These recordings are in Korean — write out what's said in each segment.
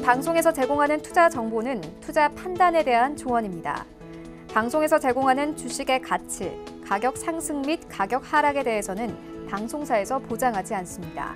방송에서 제공하는 투자 정보는 투자 판단에 대한 조언입니다. 방송에서 제공하는 주식의 가치, 가격 상승 및 가격 하락에 대해서는 방송사에서 보장하지 않습니다.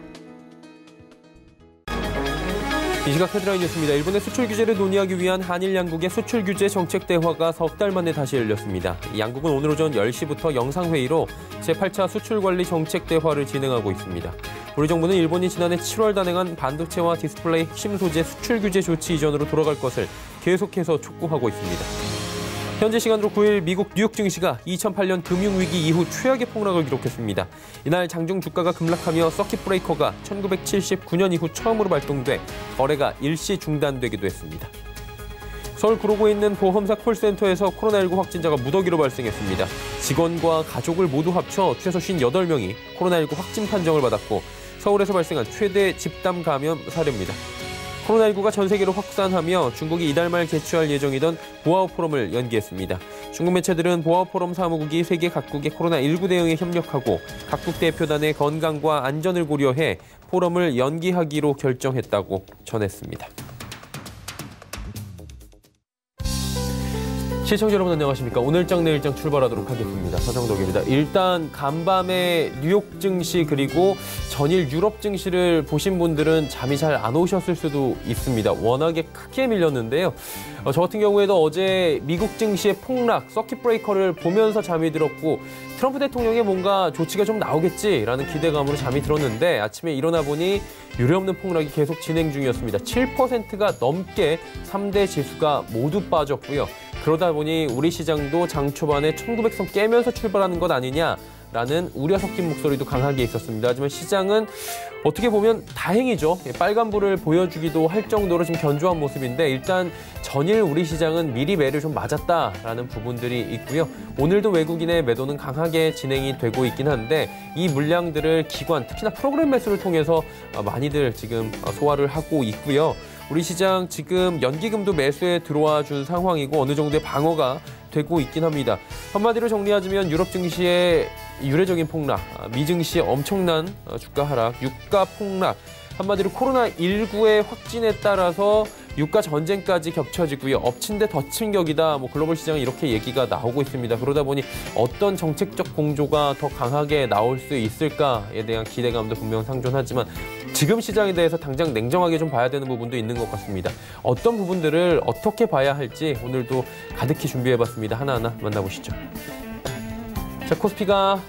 이 시각 헤드라인 뉴스입니다. 일본의 수출 규제를 논의하기 위한 한일 양국의 수출 규제 정책 대화가 석 달 만에 다시 열렸습니다. 양국은 오늘 오전 10시부터 영상회의로 제8차 수출 관리 정책 대화를 진행하고 있습니다. 우리 정부는 일본이 지난해 7월 단행한 반도체와 디스플레이 핵심 소재 수출 규제 조치 이전으로 돌아갈 것을 계속해서 촉구하고 있습니다. 현지 시간으로 9일 미국 뉴욕 증시가 2008년 금융위기 이후 최악의 폭락을 기록했습니다. 이날 장중 주가가 급락하며 서킷 브레이커가 1979년 이후 처음으로 발동돼 거래가 일시 중단되기도 했습니다. 서울 구로구에 있는 보험사 콜센터에서 코로나19 확진자가 무더기로 발생했습니다. 직원과 가족을 모두 합쳐 최소 58명이 코로나19 확진 판정을 받았고 서울에서 발생한 최대 집단 감염 사례입니다. 코로나19가 전 세계로 확산하며 중국이 이달 말 개최할 예정이던 보아우 포럼을 연기했습니다. 중국 매체들은 보아우 포럼 사무국이 세계 각국의 코로나19 대응에 협력하고 각국 대표단의 건강과 안전을 고려해 포럼을 연기하기로 결정했다고 전했습니다. 시청자 여러분 안녕하십니까. 오늘장 내일장 출발하도록 하겠습니다. 서정덕입니다. 일단 간밤에 뉴욕 증시 그리고 전일 유럽 증시를 보신 분들은 잠이 잘 안 오셨을 수도 있습니다. 워낙에 크게 밀렸는데요. 저 같은 경우에도 어제 미국 증시의 폭락, 서킷 브레이커를 보면서 잠이 들었고 트럼프 대통령의 뭔가 조치가 좀 나오겠지라는 기대감으로 잠이 들었는데 아침에 일어나 보니 유례없는 폭락이 계속 진행 중이었습니다. 7%가 넘게 3대 지수가 모두 빠졌고요. 그러다 보니 우리 시장도 장 초반에 1900선 깨면서 출발하는 것 아니냐라는 우려 섞인 목소리도 강하게 있었습니다. 하지만 시장은 어떻게 보면 다행이죠. 빨간불을 보여주기도 할 정도로 좀 견조한 모습인데 일단 전일 우리 시장은 미리 매를 좀 맞았다라는 부분들이 있고요. 오늘도 외국인의 매도는 강하게 진행이 되고 있긴 한데 이 물량들을 기관, 특히나 프로그램 매수를 통해서 많이들 지금 소화를 하고 있고요. 우리 시장 지금 연기금도 매수에 들어와 준 상황이고 어느 정도의 방어가 되고 있긴 합니다. 한마디로 정리하자면 유럽 증시의 유례적인 폭락, 미 증시의 엄청난 주가 하락, 유가 폭락, 한마디로 코로나19의 확진에 따라서 유가 전쟁까지 겹쳐지고요. 엎친 데 덧친 격이다. 글로벌 시장은 이렇게 얘기가 나오고 있습니다. 그러다 보니 어떤 정책적 공조가 더 강하게 나올 수 있을까에 대한 기대감도 분명 상존하지만 지금 시장에 대해서 당장 냉정하게 좀 봐야 되는 부분도 있는 것 같습니다. 어떤 부분들을 어떻게 봐야 할지 오늘도 가득히 준비해봤습니다. 하나하나 만나보시죠. 자, 코스피가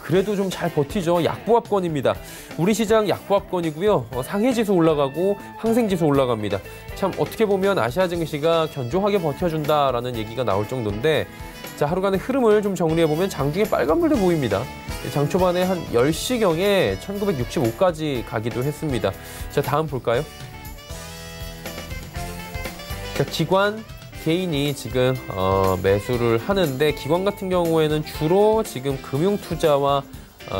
그래도 좀 잘 버티죠. 약보합권입니다. 우리 시장 약보합권이고요. 상해지수 올라가고 항생지수 올라갑니다. 참 어떻게 보면 아시아 증시가 견조하게 버텨준다라는 얘기가 나올 정도인데 자, 하루간의 흐름을 좀 정리해보면 장중에 빨간불도 보입니다. 장 초반에 한 10시경에 1965까지 가기도 했습니다. 자, 다음 볼까요? 자, 기관, 개인이 지금 매수를 하는데 기관 같은 경우에는 주로 지금 금융투자와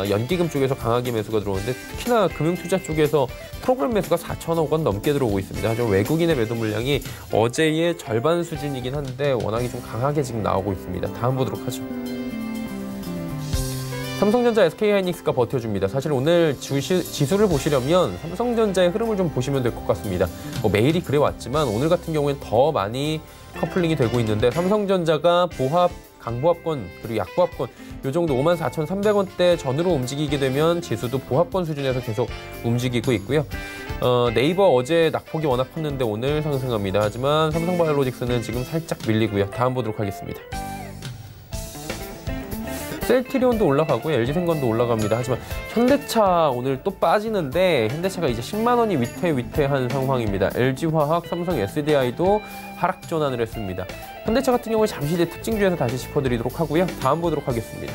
연기금 쪽에서 강하게 매수가 들어오는데 특히나 금융투자 쪽에서 프로그램 매수가 4천억 원 넘게 들어오고 있습니다. 하지만 외국인의 매도 물량이 어제의 절반 수준이긴 한데 워낙에 좀 강하게 지금 나오고 있습니다. 다음 보도록 하죠. 삼성전자, SK하이닉스가 버텨줍니다. 사실 오늘 지수를 보시려면 삼성전자의 흐름을 좀 보시면 될 것 같습니다. 매일이 그래왔지만 오늘 같은 경우에는 더 많이 커플링이 되고 있는데 삼성전자가 보합, 강보합권 그리고 약보합권 이 정도 54,300원대 전으로 움직이게 되면 지수도 보합권 수준에서 계속 움직이고 있고요. 네이버 어제 낙폭이 워낙 컸는데 오늘 상승합니다. 하지만 삼성바이오로직스는 지금 살짝 밀리고요. 다음 보도록 하겠습니다. 셀트리온도 올라가고요. LG생건도 올라갑니다. 하지만 현대차 오늘 또 빠지는데 현대차가 이제 10만 원이 위태위태한 상황입니다. LG화학, 삼성 SDI도 하락 전환을 했습니다. 현대차 같은 경우에 잠시 뒤에 특징주에서 다시 짚어드리도록 하고요. 다음 보도록 하겠습니다.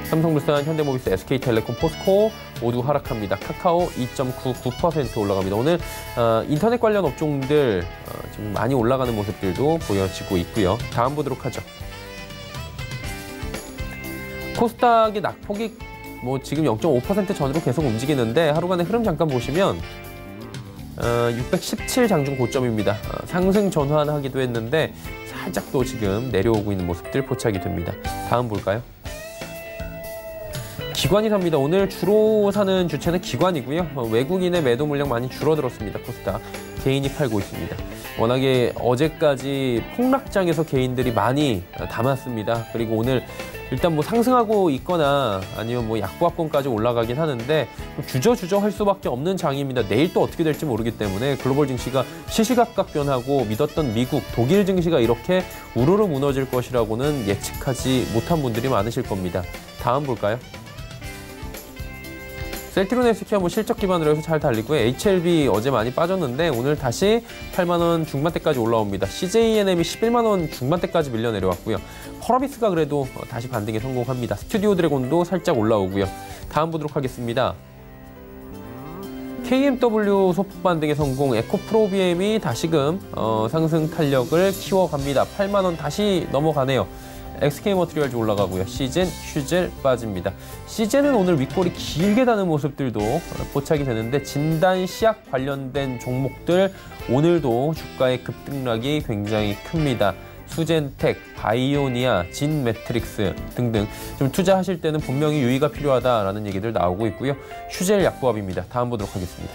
삼성물산, 현대모비스, SK텔레콤, 포스코 모두 하락합니다. 카카오 2.99% 올라갑니다. 오늘 인터넷 관련 업종들 좀 많이 올라가는 모습들도 보여지고 있고요. 다음 보도록 하죠. 코스닥의 낙폭이 지금 0.5% 전으로 계속 움직이는데 하루간의 흐름 잠깐 보시면 617 장중 고점입니다. 상승 전환하기도 했는데 살짝 또 지금 내려오고 있는 모습들 포착이 됩니다. 다음 볼까요? 기관이 삽니다. 오늘 주로 사는 주체는 기관이고요. 외국인의 매도 물량 많이 줄어들었습니다. 코스닥 개인이 팔고 있습니다. 워낙에 어제까지 폭락장에서 개인들이 많이 담았습니다. 그리고 오늘 일단 뭐 상승하고 있거나 아니면 뭐 약보합권까지 올라가긴 하는데 주저주저 할 수밖에 없는 장입니다. 내일 또 어떻게 될지 모르기 때문에 글로벌 증시가 시시각각 변하고 믿었던 미국, 독일 증시가 이렇게 우르르 무너질 것이라고는 예측하지 못한 분들이 많으실 겁니다. 다음 볼까요? 셀트리온 헬스케어 뭐 실적 기반으로 해서 잘 달리고요. HLB 어제 많이 빠졌는데 오늘 다시 8만 원 중반대까지 올라옵니다. CJENM이 11만 원 중반대까지 밀려 내려왔고요. 펄어비스가 그래도 다시 반등에 성공합니다. 스튜디오 드래곤도 살짝 올라오고요. 다음 보도록 하겠습니다. KMW 소폭 반등에 성공, 에코프로비엠이 다시금 상승 탄력을 키워갑니다. 8만 원 다시 넘어가네요. SK머티리얼즈 올라가고요. 시젠, 휴젤 빠집니다. 시젠은 오늘 윗골이 길게 다는 모습들도 포착이 되는데 진단 시약 관련된 종목들 오늘도 주가의 급등락이 굉장히 큽니다. 수젠텍, 바이오니아, 진매트릭스 등등 좀 투자하실 때는 분명히 유의가 필요하다라는 얘기들 나오고 있고요. 휴젤 약보합입니다. 다음 보도록 하겠습니다.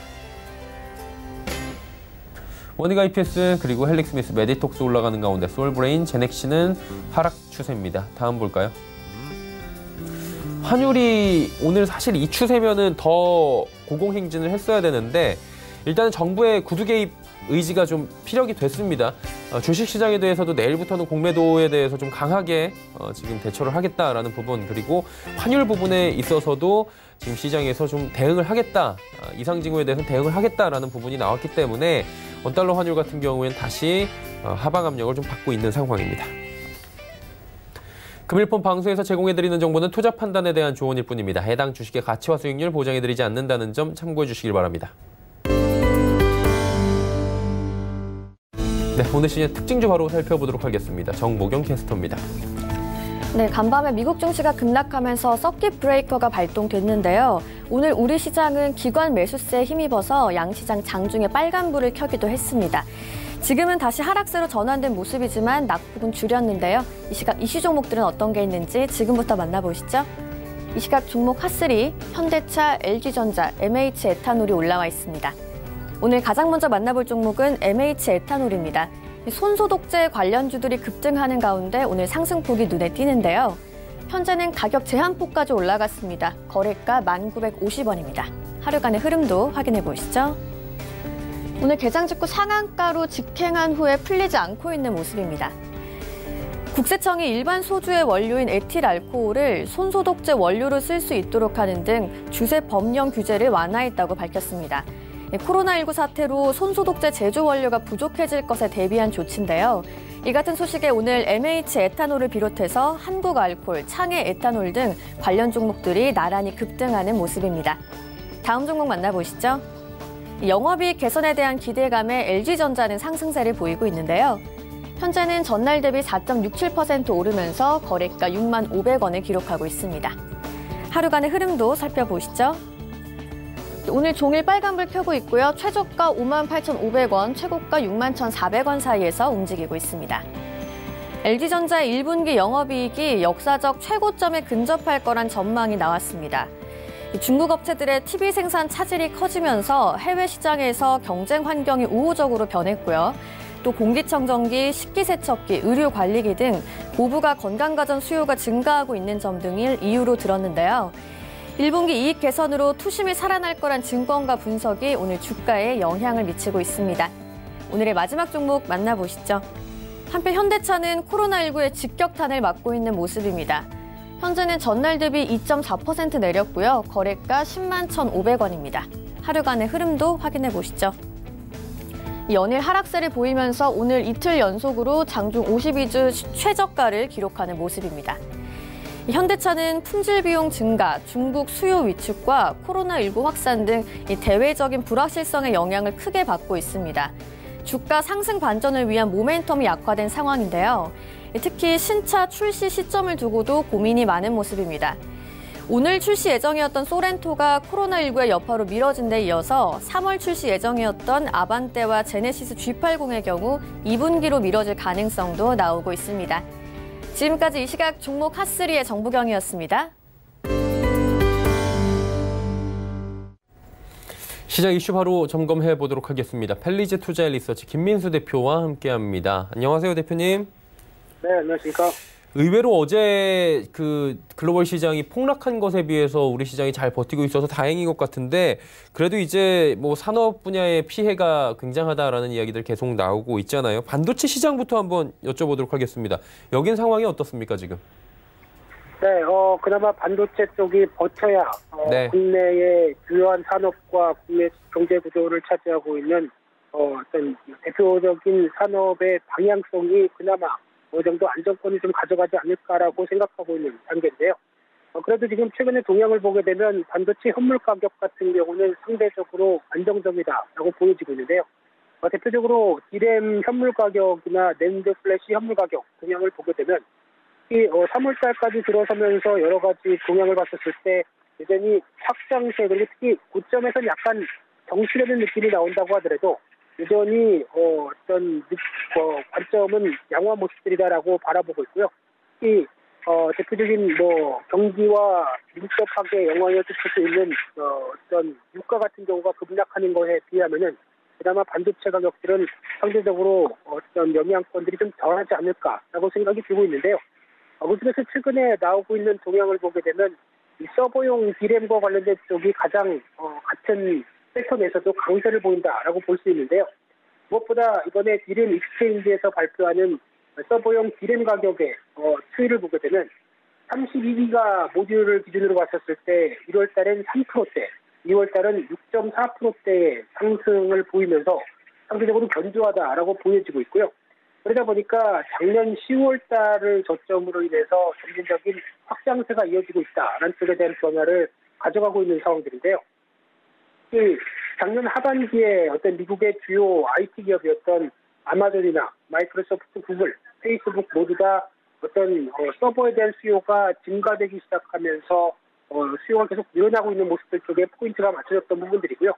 원익 IPS 그리고 헬릭스미스, 메디톡스 올라가는 가운데 솔브레인, 제넥시는 하락 추세입니다. 다음 볼까요? 환율이 오늘 사실 이 추세면은 더 고공행진을 했어야 되는데 일단은 정부의 구두 개입 의지가 좀 피력이 됐습니다. 주식시장에 대해서도 내일부터는 공매도에 대해서 좀 강하게 지금 대처를 하겠다라는 부분, 그리고 환율 부분에 있어서도 지금 시장에서 좀 대응을 하겠다, 이상징후에 대해서 대응을 하겠다라는 부분이 나왔기 때문에 원달러 환율 같은 경우에는 다시 하방 압력을 좀 받고 있는 상황입니다. 금일폰 방송에서 제공해드리는 정보는 투자 판단에 대한 조언일 뿐입니다. 해당 주식의 가치와 수익률 보장해드리지 않는다는 점 참고해 주시길 바랍니다. 네, 오늘 시즌 특징주 바로 살펴보도록 하겠습니다. 정보경 캐스터입니다. 네, 간밤에 미국 증시가 급락하면서 서킷 브레이커가 발동됐는데요. 오늘 우리 시장은 기관 매수세에 힘입어서 양시장 장중에 빨간불을 켜기도 했습니다. 지금은 다시 하락세로 전환된 모습이지만 낙폭은 줄였는데요. 이 시각 이슈 종목들은 어떤 게 있는지 지금부터 만나보시죠. 이 시각 종목 핫3, 현대차, LG전자, MH 에탄올이 올라와 있습니다. 오늘 가장 먼저 만나볼 종목은 MH 에탄올입니다. 손소독제 관련주들이 급등하는 가운데 오늘 상승폭이 눈에 띄는데요. 현재는 가격 제한폭까지 올라갔습니다. 거래가 1,950원입니다. 하루간의 흐름도 확인해 보시죠. 오늘 개장 직후 상한가로 직행한 후에 풀리지 않고 있는 모습입니다. 국세청이 일반 소주의 원료인 에틸 알코올을 손소독제 원료로 쓸 수 있도록 하는 등 주세 법령 규제를 완화했다고 밝혔습니다. 코로나19 사태로 손소독제 제조 원료가 부족해질 것에 대비한 조치인데요. 이 같은 소식에 오늘 MH 에탄올을 비롯해서 한국알콜, 창해 에탄올 등 관련 종목들이 나란히 급등하는 모습입니다. 다음 종목 만나보시죠. 영업이익 개선에 대한 기대감에 LG전자는 상승세를 보이고 있는데요. 현재는 전날 대비 4.67% 오르면서 거래가 6만 500원을 기록하고 있습니다. 하루간의 흐름도 살펴보시죠. 오늘 종일 빨간불 켜고 있고요. 최저가 58,500원, 최고가 61,400원 사이에서 움직이고 있습니다. LG전자의 1분기 영업이익이 역사적 최고점에 근접할 거란 전망이 나왔습니다. 중국 업체들의 TV 생산 차질이 커지면서 해외 시장에서 경쟁 환경이 우호적으로 변했고요. 또 공기청정기, 식기세척기, 의료관리기 등 고부가 건강가전 수요가 증가하고 있는 점 등을 이유로 들었는데요. 1분기 이익 개선으로 투심이 살아날 거란 증권가 분석이 오늘 주가에 영향을 미치고 있습니다. 오늘의 마지막 종목 만나보시죠. 한편 현대차는 코로나19의 직격탄을 맞고 있는 모습입니다. 현재는 전날 대비 2.4% 내렸고요. 거래가 10만 1,500원입니다. 하루간의 흐름도 확인해 보시죠. 연일 하락세를 보이면서 오늘 이틀 연속으로 장중 52주 최저가를 기록하는 모습입니다. 현대차는 품질 비용 증가, 중국 수요 위축과 코로나19 확산 등 대외적인 불확실성의 영향을 크게 받고 있습니다. 주가 상승 반전을 위한 모멘텀이 약화된 상황인데요. 특히 신차 출시 시점을 두고도 고민이 많은 모습입니다. 오늘 출시 예정이었던 소렌토가 코로나19의 여파로 미뤄진 데 이어서 3월 출시 예정이었던 아반떼와 제네시스 G80의 경우 2분기로 미뤄질 가능성도 나오고 있습니다. 지금까지 이 시각 종목 핫3의 정보경이었습니다. 시장 이슈 바로 점검해 보도록 하겠습니다. 펠리제 투자 리서치 김민수 대표와 함께합니다. 안녕하세요, 대표님. 네, 안녕하십니까. 의외로 어제 그 글로벌 시장이 폭락한 것에 비해서 우리 시장이 잘 버티고 있어서 다행인 것 같은데, 그래도 이제 뭐 산업 분야의 피해가 굉장하다라는 이야기들 계속 나오고 있잖아요. 반도체 시장부터 한번 여쭤보도록 하겠습니다. 여긴 상황이 어떻습니까, 지금? 네, 그나마 반도체 쪽이 버텨야 네. 국내의 주요한 산업과 국내 경제 구조를 차지하고 있는 어떤 대표적인 산업의 방향성이 그나마 어느 정도 안정권을 좀 가져가지 않을까라고 생각하고 있는 단계인데요. 그래도 지금 최근에 동향을 보게 되면 반도체 현물 가격 같은 경우는 상대적으로 안정적이다라고 보여지고 있는데요. 대표적으로 D램 현물 가격이나 낸드 플래시 현물 가격 동향을 보게 되면 이 3월 달까지 들어서면서 여러 가지 동향을 봤었을 때 여전히 확장세, 그리고 특히 고점에서는 약간 정실되는 느낌이 나온다고 하더라도 여전히 어떤 관점은 양호한 모습들이다라고 바라보고 있고요. 이 대표적인 뭐 경기와 밀접하게 영향을 끼칠 수 있는 어떤 유가 같은 경우가 급락하는 것에 비하면은 그나마 반도체 가격들은 상대적으로 어떤 영향권들이 좀 덜하지 않을까라고 생각이 들고 있는데요. 그중에서 최근에 나오고 있는 동향을 보게 되면 이 서버용 D램과 관련된 쪽이 가장 같은 섹터 내에서도 강세를 보인다라고 볼 수 있는데요. 무엇보다 이번에 D램 익스체인지에서 발표하는 서버용 D램 가격의 추이를 보게 되면 32기가 모듈을 기준으로 봤었을 때 1월 달엔 3%대, 2월 달은 6.4%대의 상승을 보이면서 상대적으로 견조하다라고 보여지고 있고요. 그러다 보니까 작년 10월 달을 저점으로 인해서 점진적인 확장세가 이어지고 있다라는 쪽에 대한 변화를 가져가고 있는 상황들인데요. 작년 하반기에 어떤 미국의 주요 IT 기업이었던 아마존이나 마이크로소프트, 구글, 페이스북 모두 다 어떤 서버에 대한 수요가 증가되기 시작하면서 수요가 계속 늘어나고 있는 모습들 쪽에 포인트가 맞춰졌던 부분들이고요.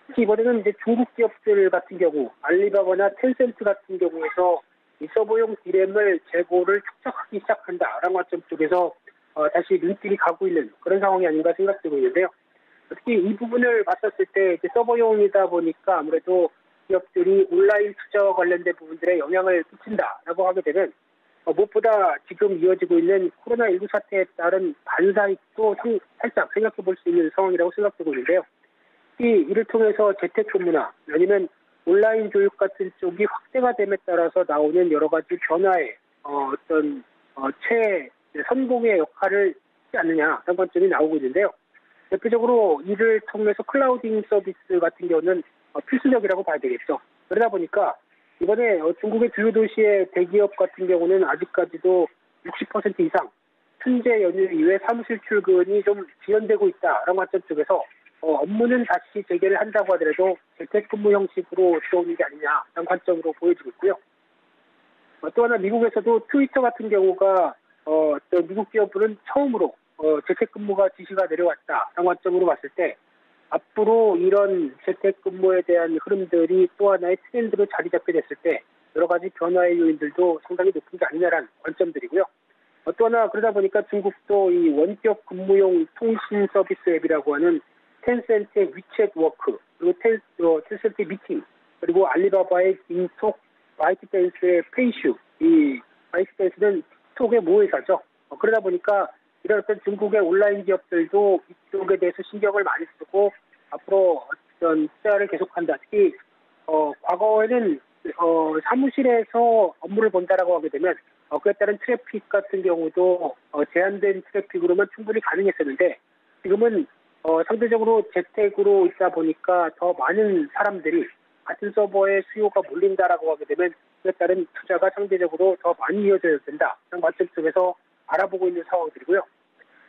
특히 이번에는 이제 중국 기업들 같은 경우, 알리바바나 텐센트 같은 경우에서 이 서버용 D램을 재고를 축적하기 시작한다라는 관점 쪽에서 다시 눈길이 가고 있는 그런 상황이 아닌가 생각되고 있는데요. 특히 이 부분을 봤었을 때 이제 서버용이다 보니까 아무래도 기업들이 온라인 투자와 관련된 부분들에 영향을 끼친다라고 하게 되면 무엇보다 지금 이어지고 있는 코로나19 사태에 따른 반사익도 살짝 생각해 볼 수 있는 상황이라고 생각되고 있는데요. 이를 통해서 재택근무나 아니면 온라인 교육 같은 쪽이 확대가 됨에 따라서 나오는 여러 가지 변화의 어떤 선공의 역할을 하지 않느냐라는 관점이 나오고 있는데요. 대표적으로 이를 통해서 클라우딩 서비스 같은 경우는 필수적이라고 봐야 되겠죠. 그러다 보니까 이번에 중국의 주요 도시의 대기업 같은 경우는 아직까지도 60% 이상春제 연휴 이후에 사무실 출근이 좀 지연되고 있다라는 관점 쪽에서 업무는 다시 재개를 한다고 하더라도 재택근무 형식으로 들어오는 게 아니냐라는 관점으로 보여지고 있고요. 또 하나 미국에서도 트위터 같은 경우가 또 미국 기업들은 처음으로 재택근무가 지시가 내려왔다라는 관점으로 봤을 때 앞으로 이런 재택근무에 대한 흐름들이 또 하나의 트렌드로 자리 잡게 됐을 때 여러 가지 변화의 요인들도 상당히 높은 게 아니냐라는 관점들이고요. 또 하나 그러다 보니까 중국도 이 원격 근무용 통신 서비스 앱이라고 하는 텐센트의 위챗 워크, 그리고 텐센트의 미팅, 그리고 알리바바의 잉톡, 바이트댄스의 페이슈, 이 바이트댄스는 틱톡의 모회사죠. 그러다 보니까 이런 어떤 중국의 온라인 기업들도 이쪽에 대해서 신경을 많이 쓰고 앞으로 어떤 투자를 계속한다. 특히 과거에는 사무실에서 업무를 본다라고 하게 되면 그에 따른 트래픽 같은 경우도 제한된 트래픽으로만 충분히 가능했었는데 지금은 상대적으로 재택으로 있다 보니까 더 많은 사람들이 같은 서버에 수요가 몰린다라고 하게 되면 그에 따른 투자가 상대적으로 더 많이 이어져야 된다. 그런 관점 쪽에서 알아보고 있는 상황들이고요.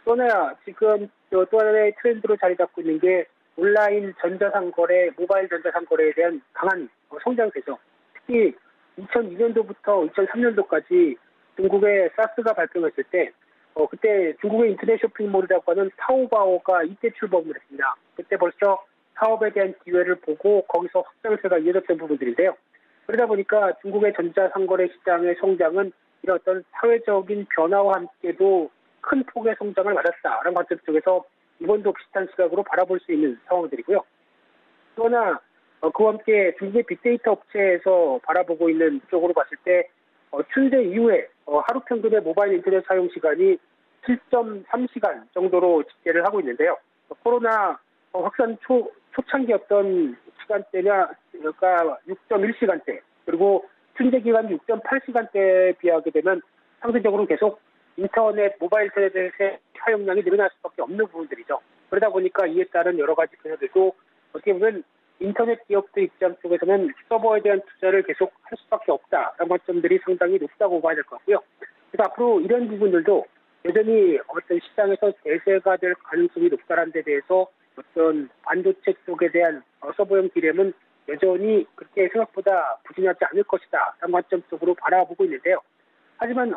또 하나 지금 또 하나의 트렌드로 자리 잡고 있는 게 온라인 전자상거래, 모바일 전자상거래에 대한 강한 성장세죠. 특히 2002년도부터 2003년도까지 중국의 사스가 발병했을 때 그때 중국의 인터넷 쇼핑몰이라고 하는 타오바오가 이때 출범을 했습니다. 그때 벌써 사업에 대한 기회를 보고 거기서 확장세가 이어졌던 부분들인데요. 그러다 보니까 중국의 전자상거래 시장의 성장은 이런 어떤 사회적인 변화와 함께도 큰 폭의 성장을 맞았다라는 관점 쪽에서 이번도 비슷한 시각으로 바라볼 수 있는 상황들이고요. 그러나 그와 함께 중국의 빅데이터 업체에서 바라보고 있는 쪽으로 봤을 때 춘제 이후에 하루 평균의 모바일 인터넷 사용 시간이 7.3시간 정도로 집계를 하고 있는데요. 코로나 확산 초창기였던 시간대냐, 그러니까 6.1시간대, 그리고 춘제 기간 6.8시간대에 비하게 되면 상대적으로 계속 인터넷, 모바일 인터넷의 사용량이 늘어날 수밖에 없는 부분들이죠. 그러다 보니까 이에 따른 여러 가지 변화들도 어떻게 보면 인터넷 기업들 입장 쪽에서는 서버에 대한 투자를 계속 할 수밖에 없다라는 관점들이 상당히 높다고 봐야 될 것 같고요. 그래서 앞으로 이런 부분들도 여전히 어떤 시장에서 대세가 될 가능성이 높다는 데 대해서 어떤 반도체 쪽에 대한 서버용 디램은 여전히 그렇게 생각보다 부진하지 않을 것이다 라는 관점 쪽으로 바라보고 있는데요. 하지만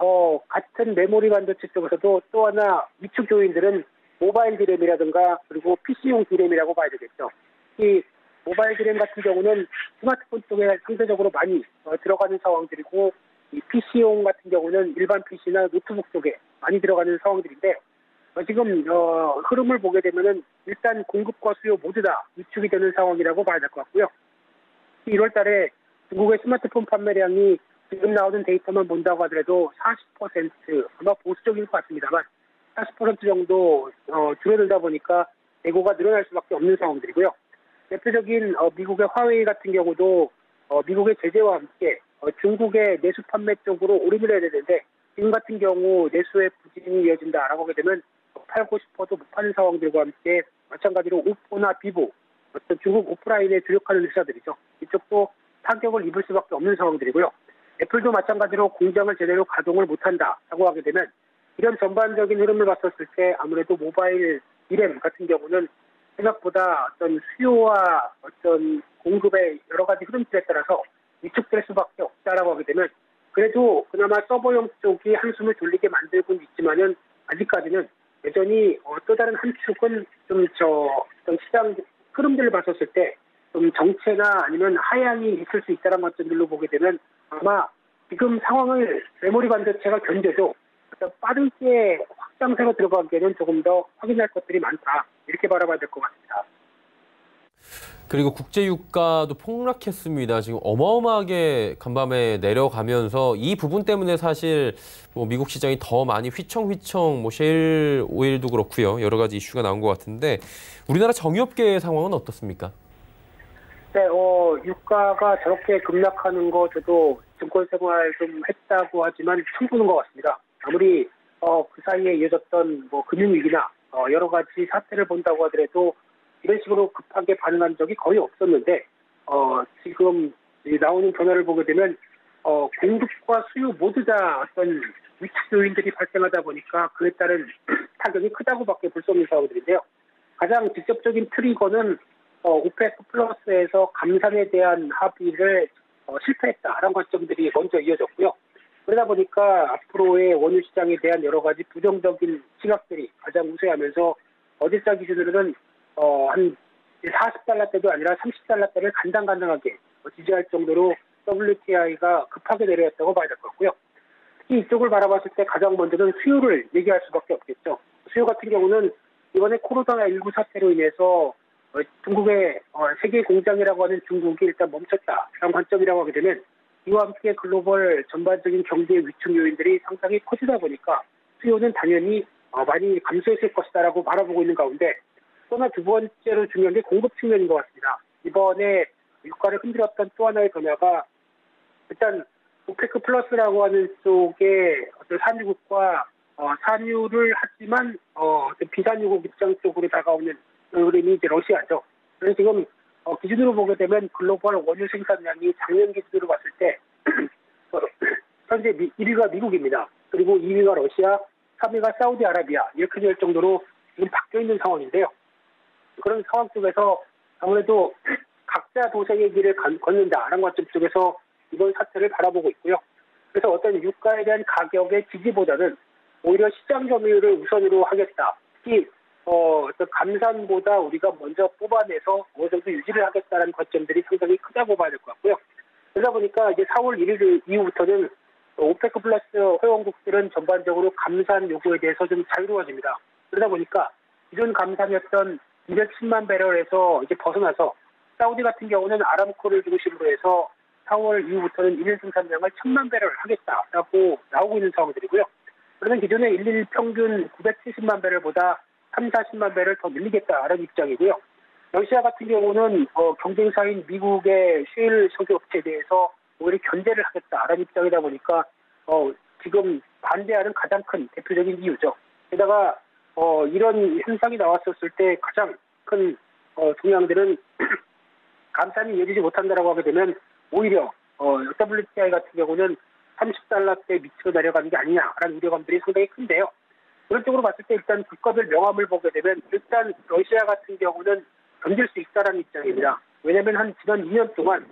같은 메모리 반도체 쪽에서도 또 하나 위축 요인들은 모바일 디램이라든가 그리고 PC용 디램이라고 봐야 되겠죠. 이 모바일 디램 같은 경우는 스마트폰 쪽에 상대적으로 많이 들어가는 상황들이고, 이 PC용 같은 경우는 일반 PC나 노트북 쪽에 많이 들어가는 상황들인데, 지금 흐름을 보게 되면은 일단 공급과 수요 모두 다 위축이 되는 상황이라고 봐야 될 것 같고요. 1월 달에 중국의 스마트폰 판매량이 지금 나오는 데이터만 본다고 하더라도 40%, 아마 보수적일 것 같습니다만 40% 정도 줄어들다 보니까 재고가 늘어날 수밖에 없는 상황들이고요. 대표적인 미국의 화웨이 같은 경우도 미국의 제재와 함께 중국의 내수 판매 쪽으로 올인을 해야 되는데, 지금 같은 경우 내수의 부진이 이어진다라고 하게 되면 팔고 싶어도 못 파는 상황들과 함께 마찬가지로 오포나 비보, 어떤 중국 오프라인에 주력하는 회사들이죠. 이쪽도 타격을 입을 수밖에 없는 상황들이고요. 애플도 마찬가지로 공장을 제대로 가동을 못한다라고 하게 되면 이런 전반적인 흐름을 봤었을 때 아무래도 모바일 디램 같은 경우는 생각보다 어떤 수요와 어떤 공급의 여러 가지 흐름들에 따라서 위축될 수밖에 없다라고 하게 되면, 그래도 그나마 서버용 쪽이 한숨을 돌리게 만들고는 있지만은 아직까지는 여전히 또 다른 한 축은 좀 어떤 시장 흐름들을 봤었을 때 좀 정체나 아니면 하향이 있을 수 있다는 관점들로 보게 되면 아마 지금 상황을 메모리 반도체가 견뎌도 빠르게 확장세로 들어가기에는 조금 더 확인할 것들이 많다, 이렇게 바라봐야 될 것 같습니다. 그리고 국제 유가도 폭락했습니다. 지금 어마어마하게 간밤에 내려가면서 이 부분 때문에 사실 미국 시장이 더 많이 휘청휘청 셰일 오일도 그렇고요. 여러 가지 이슈가 나온 것 같은데 우리나라 정유업계의 상황은 어떻습니까? 네, 유가가 저렇게 급락하는 거 저도 증권 생활 좀 했다고 하지만 처음 보는 것 같습니다. 아무리 그 사이에 이어졌던 금융위기나 여러 가지 사태를 본다고 하더라도 이런 식으로 급하게 반응한 적이 거의 없었는데, 지금 나오는 변화를 보게 되면 공급과 수요 모두 다 어떤 위축 요인들이 발생하다 보니까 그에 따른 타격이 크다고밖에 볼 수 없는 상황들인데요. 가장 직접적인 트리거는 오페크 플러스에서 감산에 대한 합의를 실패했다라는 관점들이 먼저 이어졌고요. 그러다 보니까 앞으로의 원유 시장에 대한 여러 가지 부정적인 시각들이 가장 우세하면서 어제자 기준으로는 한 $40대도 아니라 $30대를 간당간당하게 지지할 정도로 WTI가 급하게 내려왔다고 봐야 될 것 같고요. 특히 이쪽을 바라봤을 때 가장 먼저는 수요를 얘기할 수밖에 없겠죠. 수요 같은 경우는 이번에 코로나19 사태로 인해서 중국의 세계 공장이라고 하는 중국이 일단 멈췄다라는 관점이라고 하게 되면, 이와 함께 글로벌 전반적인 경제 위축 요인들이 상당히 커지다 보니까 수요는 당연히 많이 감소했을 것이다라고 바라보고 있는 가운데, 또나 두 번째로 중요한 게 공급 측면인 것 같습니다. 이번에 유가를 흔들었던 또 하나의 변화가 일단 오페크 플러스라고 하는 쪽에 어떤 산유국과 산유를 하지만 비산유국 입장 쪽으로 다가오는 흐름이 이제 러시아죠. 그래서 지금 기준으로 보게 되면 글로벌 원유 생산량이 작년 기준으로 봤을 때 현재 1위가 미국입니다. 그리고 2위가 러시아, 3위가 사우디아라비아, 이렇게 될 정도로 지금 바뀌어 있는 상황인데요. 그런 상황 속에서 아무래도 각자 도생의 길을 걷는다라는 관점 쪽에서 이번 사태를 바라보고 있고요. 그래서 어떤 유가에 대한 가격의 지지보다는 오히려 시장 점유율을 우선으로 하겠다. 특히 어떤 감산보다 우리가 먼저 뽑아내서 어느 정도 유지를 하겠다는 관점들이 상당히 크다고 봐야 될 것 같고요. 그러다 보니까 이제 4월 1일 이후부터는 오페크 플러스 회원국들은 전반적으로 감산 요구에 대해서 좀 자유로워집니다. 그러다 보니까 기존 감산이었던 210만 배럴에서 이제 벗어나서 사우디 같은 경우는 아람코를 중심으로 해서 4월 이후부터는 일일 생산량을 1,000만 배럴 하겠다라고 나오고 있는 상황들이고요. 그러면 기존의 일일 평균 970만 배럴보다 3, 40만 배를 더 늘리겠다라는 입장이고요. 러시아 같은 경우는 경쟁사인 미국의 셰일 석유 업체에 대해서 오히려 견제를 하겠다라는 입장이다 보니까 지금 반대하는 가장 큰 대표적인 이유죠. 게다가 이런 현상이 나왔었을 때 가장 큰 동향들은 감산이 이어지지 못한다라고 하게 되면 오히려 WTI 같은 경우는 30달러대 밑으로 내려가는 게 아니냐라는 우려감들이 상당히 큰데요. 그런 쪽으로 봤을 때 일단 국가별 명암을 보게 되면 일단 러시아 같은 경우는 견딜 수 있다라는 입장입니다. 왜냐하면 한 지난 2년 동안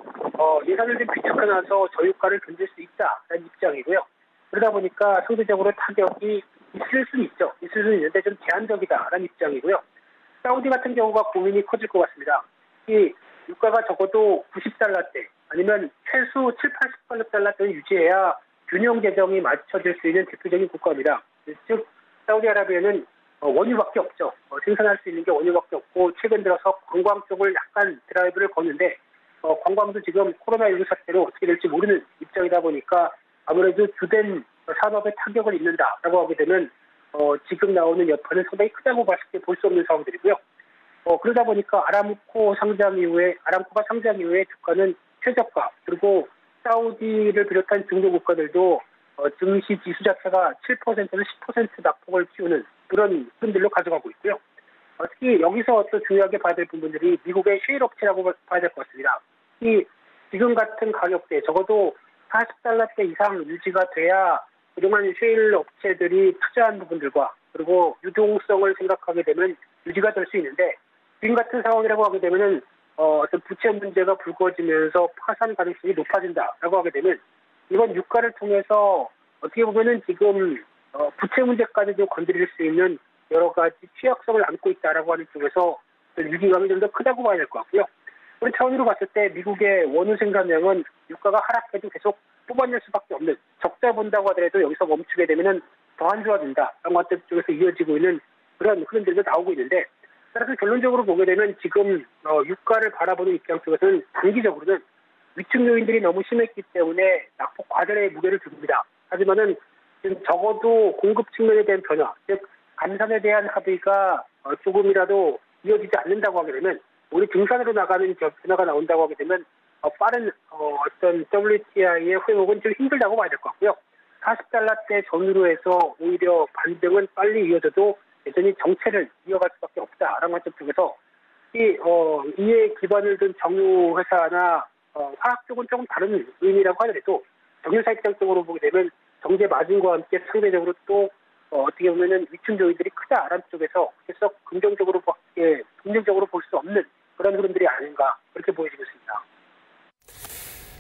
예산을 좀 비축해 놔서 저유가를 견딜 수 있다라는 입장이고요. 그러다 보니까 상대적으로 타격이 있을 수는 있죠. 있을 수는 있는데 좀 제한적이다라는 입장이고요. 사우디 같은 경우가 고민이 커질 것 같습니다. 이 유가가 적어도 90달러대 아니면 최소 7, 80달러대를 유지해야 균형 재정이 맞춰질 수 있는 대표적인 국가입니다. 즉 사우디아라비아는 원유밖에 없죠. 생산할 수 있는 게 원유밖에 없고 최근 들어서 관광 쪽을 약간 드라이브를 거는데 관광도 지금 코로나19 사태로 어떻게 될지 모르는 입장이다 보니까 아무래도 주된 산업에 타격을 입는다라고 하게 되면 지금 나오는 여파는 상당히 크다고 볼 수 없는 상황들이고요. 그러다 보니까 아람코가 상장 이후에 주가는 최저가 그리고 사우디를 비롯한 중동 국가들도 증시 지수 자체가 7%에서 10% 낙폭을 키우는 그런 흐름들로 가져가고 있고요. 특히 여기서 또 중요하게 봐야 될 부분들이 미국의 셰일 업체라고 봐야 될 것 같습니다. 이 지금 같은 가격대 적어도 40달러대 이상 유지가 돼야 그동안 셰일 업체들이 투자한 부분들과 그리고 유동성을 생각하게 되면 유지가 될 수 있는데 지금 같은 상황이라고 하게 되면은 어떤 부채 문제가 불거지면서 파산 가능성이 높아진다라고 하게 되면 이번 유가를 통해서 어떻게 보면은 지금 부채 문제까지도 건드릴 수 있는 여러 가지 취약성을 안고 있다라고 하는 쪽에서 위기감이 좀 더 크다고 봐야 될 것 같고요. 그런 차원으로 봤을 때 미국의 원유 생산량은 유가가 하락해도 계속 뽑아낼 수밖에 없는 적자 본다고 하더라도 여기서 멈추게 되면은 더 안 좋아진다라고 하는 쪽에서 이어지고 있는 그런 흐름들도 나오고 있는데 따라서 결론적으로 보게 되면 지금 유가를 바라보는 입장 쪽에서는 단기적으로는 위축 요인들이 너무 심했기 때문에 낙폭 과대의 무게를 줍니다. 하지만은 지금 적어도 공급 측면에 대한 변화, 즉 감산에 대한 합의가 조금이라도 이어지지 않는다고 하게 되면 우리 증산으로 나가는 변화가 나온다고 하게 되면 빠른 어떤 WTI의 회복은 좀 힘들다고 봐야 될 것 같고요. 40달러대 전후로 해서 오히려 반등은 빨리 이어져도 여전히 정체를 이어갈 수밖에 없다라는 관점 쪽에서 이에 기반을 둔 정유회사나 화학 쪽은 조금 다른 의미라고 하더라도 정유사 입장 쪽으로 보게 되면 경제 마진과 함께 상대적으로 또 어떻게 보면은 위축 요인들이 크다라는 쪽에서 그래서 긍정적으로 볼 수 없는 그런 흐름들이 아닌가 그렇게 보여지고 있습니다.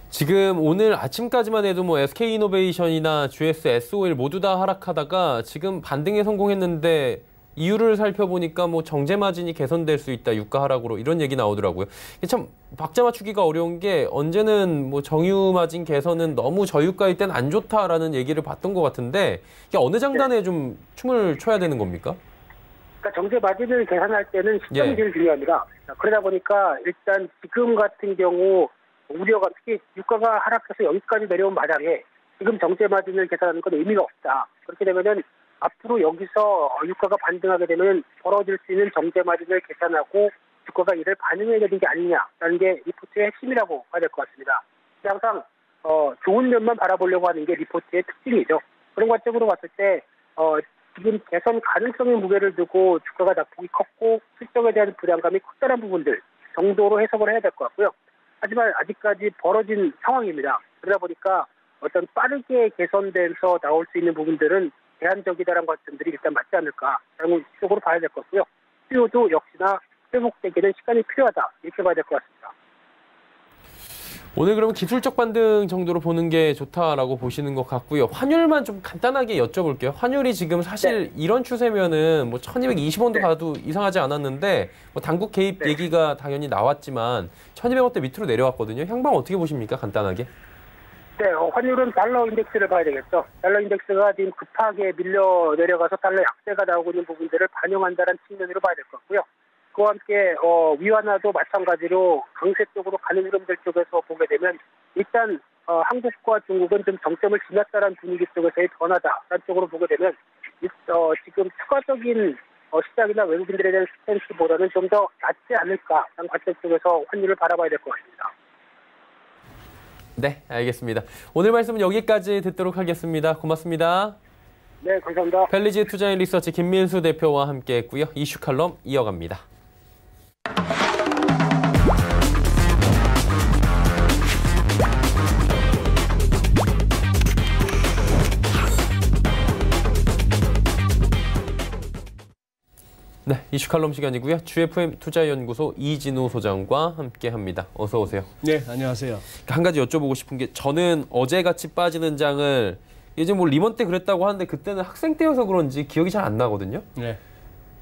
지금 오늘 아침까지만 해도 뭐 SK이노베이션이나 GS, S-오일 모두 다 하락하다가 지금 반등에 성공했는데 이유를 살펴보니까 뭐 정제 마진이 개선될 수 있다, 유가 하락으로 이런 얘기 나오더라고요. 참 박자 맞추기가 어려운 게 언제는 뭐 정유 마진 개선은 너무 저유가일 땐 안 좋다라는 얘기를 봤던 것 같은데 이게 어느 장단에 좀 춤을 춰야 되는 겁니까? 그러니까 정제 마진을 계산할 때는 시점이 제일 중요합니다. 그러다 보니까 일단 지금 같은 경우 우려가 특히 유가가 하락해서 여기까지 내려온 마당에 지금 정제 마진을 계산하는 건 의미가 없다. 그렇게 되면은 앞으로 여기서 유가가 반등하게 되면 벌어질 수 있는 정제 마진을 계산하고 주가가 이를 반영해야 되는 게 아니냐라는 게 리포트의 핵심이라고 봐야 될 것 같습니다. 항상 좋은 면만 바라보려고 하는 게 리포트의 특징이죠. 그런 관점으로 봤을 때 지금 개선 가능성의 무게를 두고 주가가 낙폭이 컸고 실적에 대한 불안감이 컸다는 부분들 정도로 해석을 해야 될 것 같고요. 하지만 아직까지 벌어진 상황입니다. 그러다 보니까 어떤 빠르게 개선돼서 나올 수 있는 부분들은 제한적이다라는 관점들이 일단 맞지 않을까라는 쪽으로 봐야 될 것 같고요. 수요도 역시나 회복되기는 시간이 필요하다 이렇게 봐야 될 것 같습니다. 오늘 그러면 기술적 반등 정도로 보는 게 좋다라고 보시는 것 같고요. 환율만 좀 간단하게 여쭤볼게요. 환율이 지금 사실 이런 추세면은 뭐 1220원도 가도 이상하지 않았는데 뭐 당국 개입 얘기가 당연히 나왔지만 1200원대 밑으로 내려왔거든요. 향방 어떻게 보십니까? 간단하게. 네, 환율은 달러 인덱스를 봐야 되겠죠. 달러 인덱스가 지금 급하게 밀려 내려가서 달러 약세가 나오고 있는 부분들을 반영한다는 측면으로 봐야 될 것 같고요. 그와 함께 위안화도 마찬가지로 강세 쪽으로 가는 흐름들 쪽에서 보게 되면 일단 한국과 중국은 좀 정점을 지났다는 분위기 쪽에서의 변화다라는 쪽으로 보게 되면 지금 추가적인 시장이나 외국인들에 대한 스탠스보다는 좀 더 낫지 않을까라는 관점 쪽에서 환율을 바라봐야 될 것 같습니다. 네, 알겠습니다. 오늘 말씀은 여기까지 듣도록 하겠습니다. 고맙습니다. 네, 감사합니다. 펠리지 투자인 리서치 김민수 대표와 함께했고요. 이슈 칼럼 이어갑니다. 네, 이슈 칼럼 시간이고요. GFM 투자연구소 이진우 소장과 함께합니다. 어서 오세요. 네, 안녕하세요. 한 가지 여쭤보고 싶은 게 저는 어제같이 빠지는 장을 예전 뭐 리먼 때 그랬다고 하는데 그때는 학생 때여서 그런지 기억이 잘 안 나거든요. 네.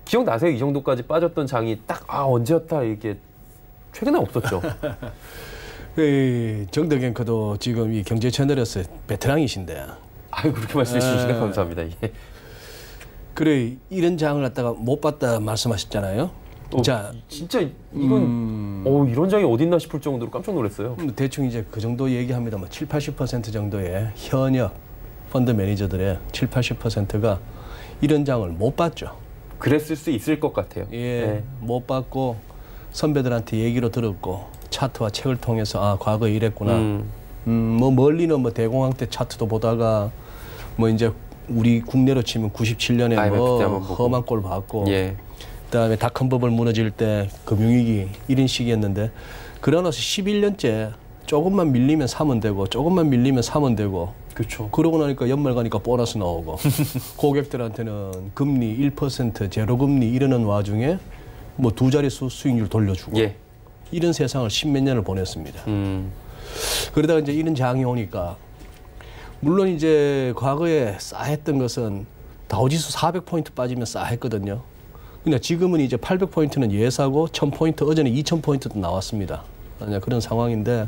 기억나세요? 이 정도까지 빠졌던 장이 딱 언제였다 이게 최근에 없었죠. 정덕앵커도 지금 이 경제 채널에서 베테랑이신데. 아유 그렇게 말씀해 주시니까 감사합니다. 예. 그래 이런 장을 갖다가 못 봤다 말씀하셨잖아요. 자, 진짜 이건 이런 장이 어딨나 싶을 정도로 깜짝 놀랐어요. 대충 이제 그 정도 얘기합니다만 70-80% 정도의 현역 펀드 매니저들의 70-80%가 이런 장을 못 봤죠. 그랬을 수 있을 것 같아요. 예, 네. 못 봤고 선배들한테 얘기로 들었고 차트와 책을 통해서 과거에 이랬구나. 뭐 멀리는 뭐 대공황 때 차트도 보다가 뭐 이제 우리 국내로 치면 97년에 뭐 험한 꼴 봤고 예. 그다음에 닷컴버블 무너질 때 금융위기 이런 시기였는데 그러고 나서 11년째 조금만 밀리면 사면 되고 조금만 밀리면 사면 되고 그렇죠. 그러고 나니까 연말 가니까 보너스 나오고 고객들한테는 금리 1% 제로금리 이러는 와중에 뭐 두 자릿수 수익률 돌려주고 예. 이런 세상을 십몇 년을 보냈습니다. 그러다가 이제 이런 장이 오니까 물론 이제 과거에 싸했던 것은 다우지수 400포인트 빠지면 싸했거든요. 근데 지금은 이제 800포인트는 예사고 1000포인트 어제는 2000포인트도 나왔습니다. 그런 상황인데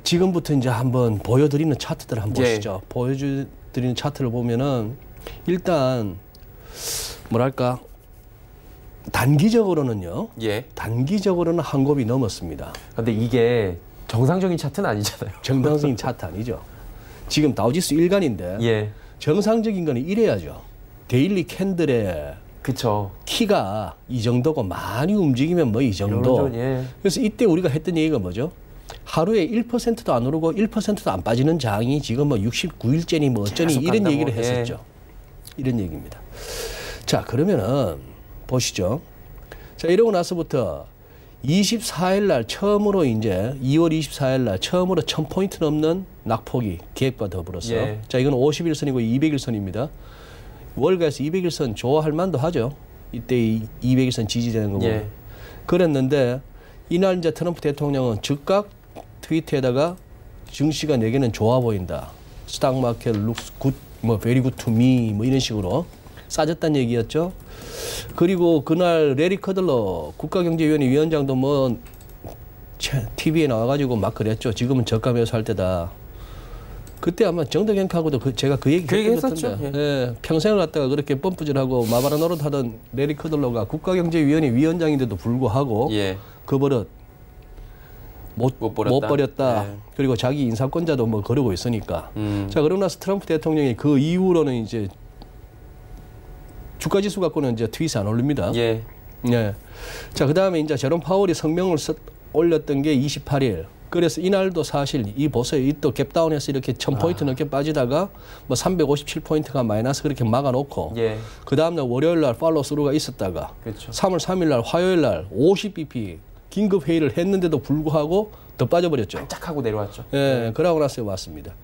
지금부터 이제 한번 보여드리는 차트들을 한번 보시죠. 보여드리는 차트를 보면은 일단 뭐랄까 단기적으로는요. 예. 단기적으로는 한 곱이 넘었습니다. 근데 이게 정상적인 차트는 아니잖아요. 정상적인 차트 아니죠. 지금 다우지수 일간인데 예. 정상적인 거는 이래야죠. 데일리 캔들의 그쵸. 키가 이 정도고 많이 움직이면 뭐 이 정도. 예. 그래서 이때 우리가 했던 얘기가 뭐죠? 하루에 1%도 안 오르고 1%도 안 빠지는 장이 지금 뭐 69일째니 뭐 어쩌니 이런 간다고. 얘기를 했었죠. 이런 얘기입니다. 자, 그러면은 보시죠. 자, 이러고 나서부터 24일 날 처음으로 이제 2월 24일 날 처음으로 1000포인트 넘는 낙폭이 기획과 더불어서 예. 자, 이건 51선이고 200일선입니다. 월가에서 200일선 좋아할 만도 하죠. 이때 200일선 지지되는 거고. 예. 그랬는데 이날 이제 트럼프 대통령은 즉각 트위터에다가 증시가 내게는 좋아 보인다. 스탁 마켓 looks good, 뭐 very good to me 뭐 이런 식으로 싸졌다는 얘기였죠. 그리고 그날 레리 커들러 국가경제위원회 위원장도 뭐 TV에 나와가지고 막 그랬죠. 지금은 저가 매수할 때다. 그때 아마 정덕앵커하고도 제가 그 얘기 했었죠. 예, 평생을 갖다가 그렇게 펌프질하고 마바라 노릇하던 레리 커들러가 국가경제위원회 위원장인데도 불구하고 예. 그 버릇 못 버렸다. 예. 그리고 자기 인사권자도 뭐 거르고 있으니까. 자, 그러고 나서 트럼프 대통령이 그 이후로는 이제 주가 지수 갖고는 이제 트윗이 안 올립니다. 예. 예. 자, 그 다음에 이제 제롬 파월이 성명을 올렸던 게 28일. 그래서 이날도 사실 이 보세요. 이 또 갭다운해서 이렇게 1000포인트 넘게 빠지다가 뭐 357포인트가 마이너스 그렇게 막아놓고 예. 그 다음날 월요일 날 팔로우 스루가 있었다가 그렇죠. 3월 3일 날 화요일 날 50bp 긴급 회의를 했는데도 불구하고 더 빠져버렸죠. 짝 하고 내려왔죠. 예, 그러고 나서 왔습니다.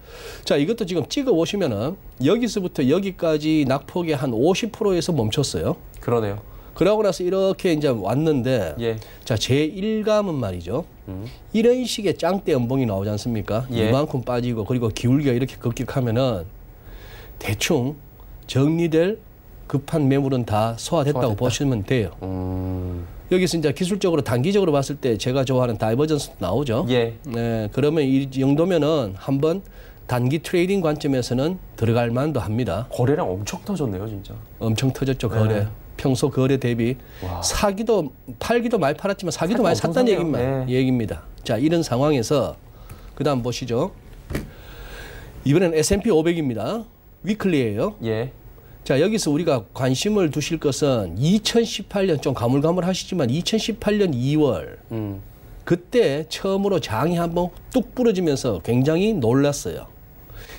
자, 이것도 지금 찍어 보시면은 여기서부터 여기까지 낙폭이 한 50%에서 멈췄어요. 그러네요. 그러고 나서 이렇게 이제 왔는데, 예. 자, 제 1감은 말이죠. 이런 식의 짱대 연봉이 나오지 않습니까? 예. 이만큼 빠지고 그리고 기울기가 이렇게 급격하면은 대충 정리될 급한 매물은 다 소화됐다고 보시면 돼요. 여기서 이제 기술적으로 단기적으로 봤을 때 제가 좋아하는 다이버전스도 나오죠. 예. 네, 그러면 이 정도면은 한번 단기 트레이딩 관점에서는 들어갈 만도 합니다. 거래량 엄청 터졌네요, 진짜. 엄청 터졌죠, 거래. 네. 평소 거래 대비. 와. 팔기도 많이 팔았지만 사기도 많이 샀다는 얘기입니다. 자, 이런 상황에서 그다음 보시죠. 이번엔 S&P 500입니다. 위클리예요. 예. 자, 여기서 우리가 관심을 두실 것은 2018년 좀 가물가물하시지만 2018년 2월 그때 처음으로 장이 한번 뚝 부러지면서 굉장히 놀랐어요.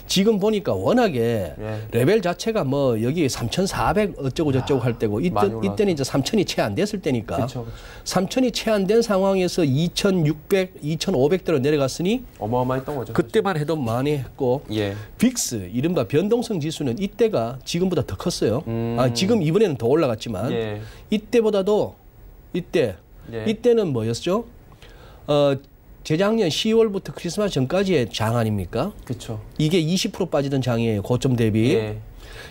지금 보니까 워낙에 레벨 자체가 뭐 여기 3,400 어쩌고 저쩌고 할 때고 이때는 이제 3,000이 채 안 됐을 때니까 그쵸. 3,000이 채 안 된 상황에서 2,600, 2,500대로 내려갔으니 어마어마했던 거죠. 그때만 해도 많이 했고 예. 빅스 이른바 변동성 지수는 이때가 지금보다 더 컸어요. 지금 이번에는 더 올라갔지만 예. 이때보다도 이때는 뭐였죠? 재작년 10월부터 크리스마스 전까지의 장 아닙니까? 그렇죠. 이게 20% 빠지던 장이에요. 고점 대비. 예.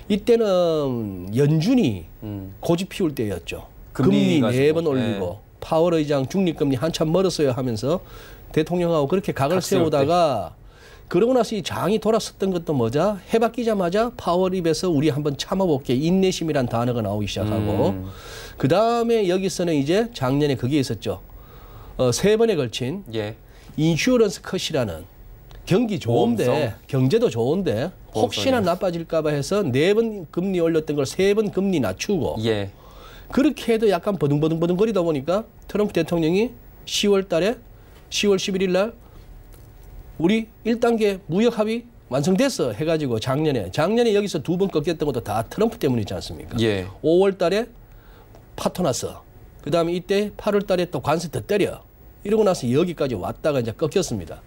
이때는 연준이 고집 피울 때였죠. 금리 4번 올리고 파월 의장 중립금리 한참 멀었어요 하면서 대통령하고 그렇게 각을 세우다가 그러고 나서 이 장이 돌아섰던 것도 뭐자 해박 끼자마자 파월 입에서 우리 한번 참아볼게 인내심이란 단어가 나오기 시작하고 그 다음에 여기서는 이제 작년에 그게 있었죠. 3번에 걸친 인슈어런스 컷이라는 경기 좋은데 보험성. 경제도 좋은데 혹시나 나빠질까 봐 해서 4번 금리 올렸던 걸 3번 금리 낮추고 그렇게 해도 약간 버둥버둥 거리다 보니까 트럼프 대통령이 10월 11일 날 우리 1단계 무역 합의 완성됐어 해가지고 작년에 여기서 2번 꺾였던 것도 다 트럼프 때문이지 않습니까? 5월 달에 파토 났어. 그 다음에 이때 8월 달에 또 관세 더 때려. 이러고 나서 여기까지 왔다가 이제 꺾였습니다.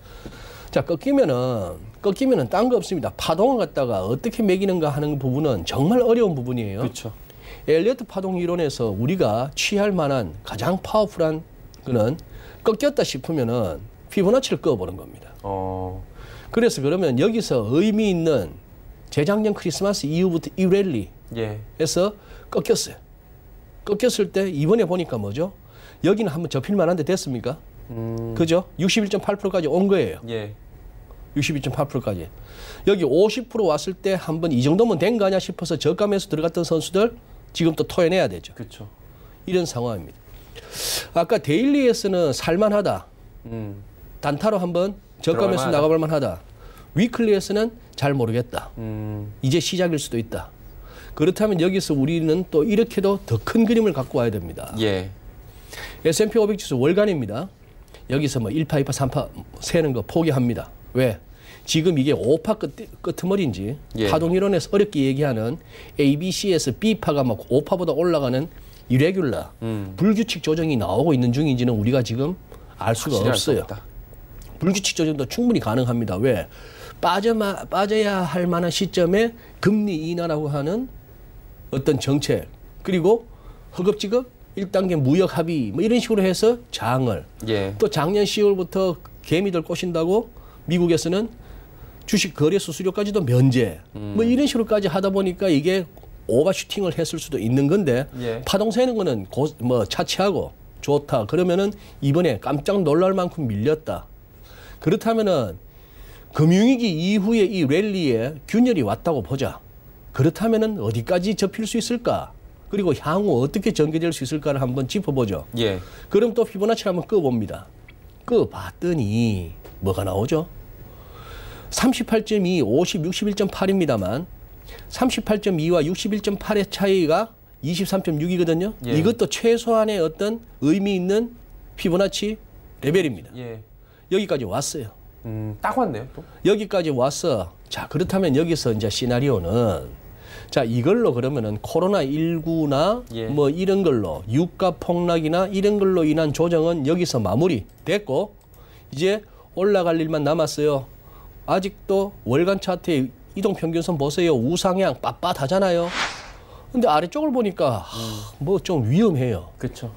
자, 꺾이면은 딴 거 없습니다. 파동을 갖다가 어떻게 매기는가 하는 부분은 정말 어려운 부분이에요. 그렇죠. 엘리어트 파동 이론에서 우리가 취할 만한 가장 파워풀한 거는 꺾였다 싶으면은 피보나치를 꺼보는 겁니다. 그래서 그러면 여기서 의미 있는 재작년 크리스마스 이후부터 이 랠리에서 꺾였어요. 꺾였을 때 이번에 보니까 뭐죠? 여기는 한번 접힐 만한 데 됐습니까? 그죠? 61.8%까지 온 거예요. 62.8%까지. 여기 50% 왔을 때 한번 이 정도면 된 거 아니야 싶어서 저감에서 들어갔던 선수들 지금 또 토해내야 되죠. 그렇죠. 이런 상황입니다. 아까 데일리에서는 살만하다. 단타로 한번 저감에서 나가볼 만하다. 위클리에서는 잘 모르겠다. 이제 시작일 수도 있다. 그렇다면 여기서 우리는 또 이렇게도 더 큰 그림을 갖고 와야 됩니다. S&P 500 지수 월간입니다. 여기서 뭐 1파, 2파, 3파 세는 거 포기합니다. 왜? 지금 이게 5파 끄트머리인지 파동이론에서 어렵게 얘기하는 ABC에서 B파가 막 5파보다 올라가는 이레귤라, 불규칙 조정이 나오고 있는 중인지는 우리가 지금 알 수가 없어요. 불규칙 조정도 충분히 가능합니다. 왜? 빠져야 할 만한 시점에 금리 인하라고 하는 어떤 정책, 그리고 허겁지겁 1단계 무역 합의 뭐 이런 식으로 해서 장을 또 작년 10월부터 개미들 꼬신다고 미국에서는 주식 거래 수수료까지도 면제 뭐 이런 식으로까지 하다 보니까 이게 오버슈팅을 했을 수도 있는 건데 파동 세는 거는 뭐 차치하고 좋다. 그러면은 이번에 깜짝 놀랄 만큼 밀렸다. 그렇다면은 금융위기 이후에 이 랠리에 균열이 왔다고 보자. 그렇다면은 어디까지 접힐 수 있을까? 그리고 향후 어떻게 전개될 수 있을까를 한번 짚어보죠. 그럼 또 피보나치를 한번 꺼봅니다. 꺼봤더니 뭐가 나오죠? 38.2, 50, 61.8입니다만 38.2와 61.8의 차이가 23.6이거든요. 이것도 최소한의 어떤 의미 있는 피보나치 레벨입니다. 여기까지 왔어요. 딱 왔네요. 또. 여기까지 왔어. 자, 그렇다면 여기서 이제 시나리오는 자, 이걸로 그러면은 코로나19나 뭐 이런 걸로 유가 폭락이나 이런 걸로 인한 조정은 여기서 마무리됐고 이제 올라갈 일만 남았어요. 아직도 월간 차트의 이동평균선 보세요. 우상향 빳빳하잖아요. 근데 아래쪽을 보니까 뭐 좀 위험해요. 그렇죠.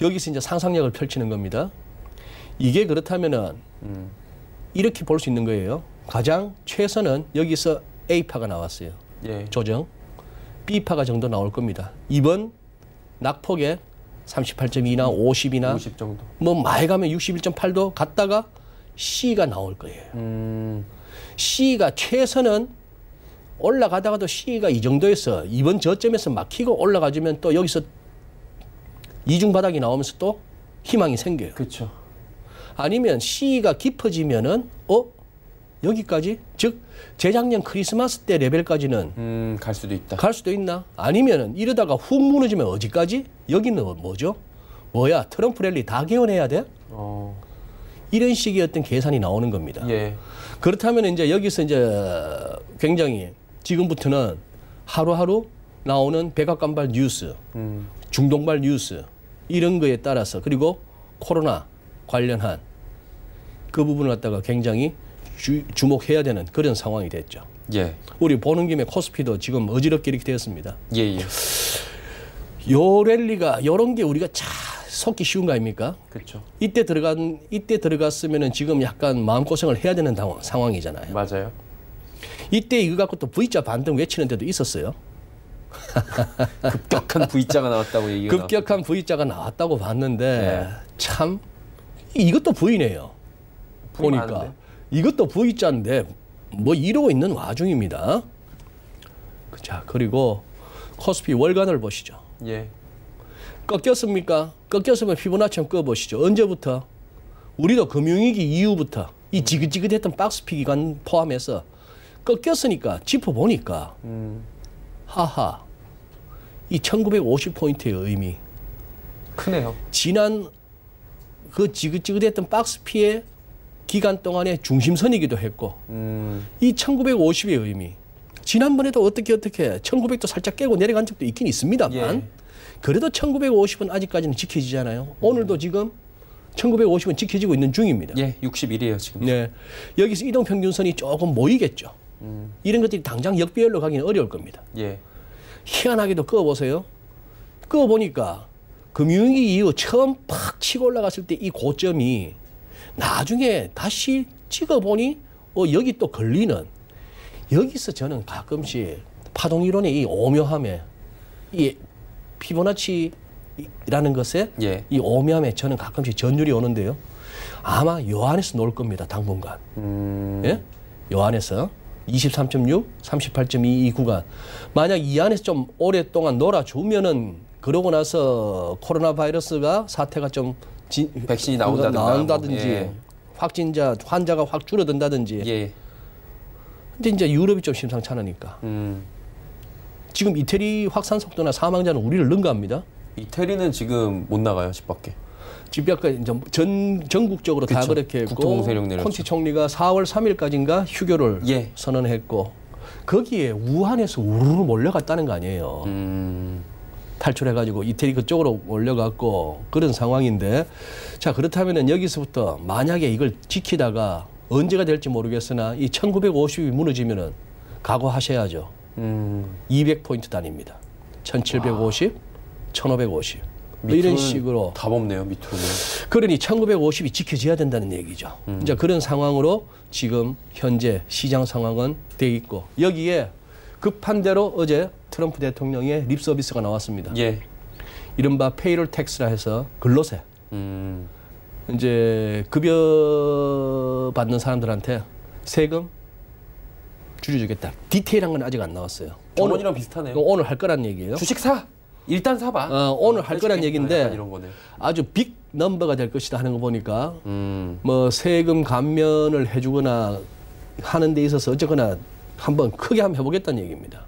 여기서 이제 상상력을 펼치는 겁니다. 이게 그렇다면은 이렇게 볼 수 있는 거예요. 가장 최선은 여기서 A파가 나왔어요. 조정. B파가 정도 나올 겁니다. 이번 낙폭에 38.2나 50이나 50 정도. 뭐 많이 가면 61.8도 갔다가 C가 나올 거예요. C가 최선은 올라가다가도 C가 이 정도에서 이번 저점에서 막히고 올라가주면 또 여기서 이중 바닥이 나오면서 또 희망이 생겨요. 그렇죠. 아니면 C가 깊어지면은 여기까지 즉 재작년 크리스마스 때 레벨까지는 갈 수도 있다. 갈 수도 있나? 아니면은 이러다가 훅 무너지면 어디까지? 여기는 뭐죠? 뭐야? 트럼프 랠리 다 개헌해야 돼? 이런 식의 어떤 계산이 나오는 겁니다. 예. 그렇다면 이제 여기서 이제 굉장히 지금부터는 하루하루 나오는 백악관발 뉴스, 중동발 뉴스 이런 거에 따라서 그리고 코로나 관련한 그 부분을 갖다가 굉장히 주목해야 되는 그런 상황이 됐죠. 예. 우리 보는 김에 코스피도 지금 어지럽게 이렇게 되었습니다. 예. 요 랠리가 요런 게 우리가 차 속기 쉬운 거 아닙니까? 그렇죠. 이때 들어갔으면은 지금 약간 마음고생을 해야 되는 상황이잖아요. 맞아요. 이때 이거 갖고 또 V자 반등 외치는 데도 있었어요. 급격한 V자가 나왔다고 얘기가 급격한 V자가 나왔다고 봤는데 네. 참 이것도 V네요. 보니까 많은데? 이것도 V자인데 뭐 이러고 있는 와중입니다. 자, 그리고 코스피 월간을 보시죠. 예. 꺾였습니까? 꺾였으면 피보나치 한번 꺼보시죠. 언제부터? 우리도 금융위기 이후부터 이 지긋지긋했던 박스피 기간 포함해서 꺾였으니까 짚어보니까 하하 이 1950포인트의 의미 크네요. 지난 그 지긋지긋했던 박스피의 기간 동안의 중심선이기도 했고 이 1950의 의미 지난번에도 어떻게 1900도 살짝 깨고 내려간 적도 있긴 있습니다만 예. 그래도 1950은 아직까지는 지켜지잖아요. 오늘도 지금 1950은 지켜지고 있는 중입니다. 예, 61이에요 지금. 네, 여기서 이동평균선이 조금 모이겠죠. 이런 것들이 당장 역배열로 가기는 어려울 겁니다. 예. 희한하게도 꺼보세요. 꺼보니까 금융위기 이후 처음 팍 치고 올라갔을 때 이 고점이 나중에 다시 찍어보니 여기 또 걸리는 여기서 저는 가끔씩 파동이론의 이 오묘함에 이 피보나치라는 것에 예. 이 오묘함에 저는 가끔씩 전율이 오는데요. 아마 요 안에서 놀 겁니다. 당분간. 예? 요 안에서 23.6, 38.2 이 구간. 만약 이 안에서 좀 오랫동안 놀아주면은 그러고 나서 코로나 바이러스가 사태가 좀 백신이 나온다든지 예. 환자가 확 줄어든다든지. 예. 근데 이제 유럽이 좀 심상찮으니까. 지금 이태리 확산 속도나 사망자는 우리를 능가합니다. 이태리는 지금 못 나가요 집 밖에. 집 밖에 이제 전국적으로 다 그쵸. 그렇게 했고 국토공세령 내렸죠. 콘티 총리가 4월 3일까지인가 휴교를 예. 선언했고 거기에 우한에서 우르르 몰려갔다는 거 아니에요. 탈출해가지고 이태리 그쪽으로 몰려갔고 그런 상황인데 자 그렇다면은 여기서부터 만약에 이걸 지키다가 언제가 될지 모르겠으나 이 1950이 무너지면은 각오하셔야죠. 200포인트 단위입니다. 1750, 1550. 뭐 이런 식으로. 답 없네요, 밑으로는. 그러니 1950이 지켜져야 된다는 얘기죠. 이제 그런 상황으로 지금 현재 시장 상황은 돼 있고 여기에 급한 대로 어제 트럼프 대통령의 립 서비스가 나왔습니다. 예. 이른바 페이롤 텍스라 해서 근로세. 이제 급여 받는 사람들한테 세금 줄여주겠다. 디테일한 건 아직 안 나왔어요. 저번이랑 비슷하네요. 오늘 할 거란 얘기예요. 주식 사. 일단 사봐. 오늘 할 거란 얘기인데 이런 거네. 아주 빅 넘버가 될 것이다 하는 거 보니까 뭐 세금 감면을 해주거나 하는 데 있어서 어쨌거나 한번 크게 한번 해보겠다는 얘기입니다.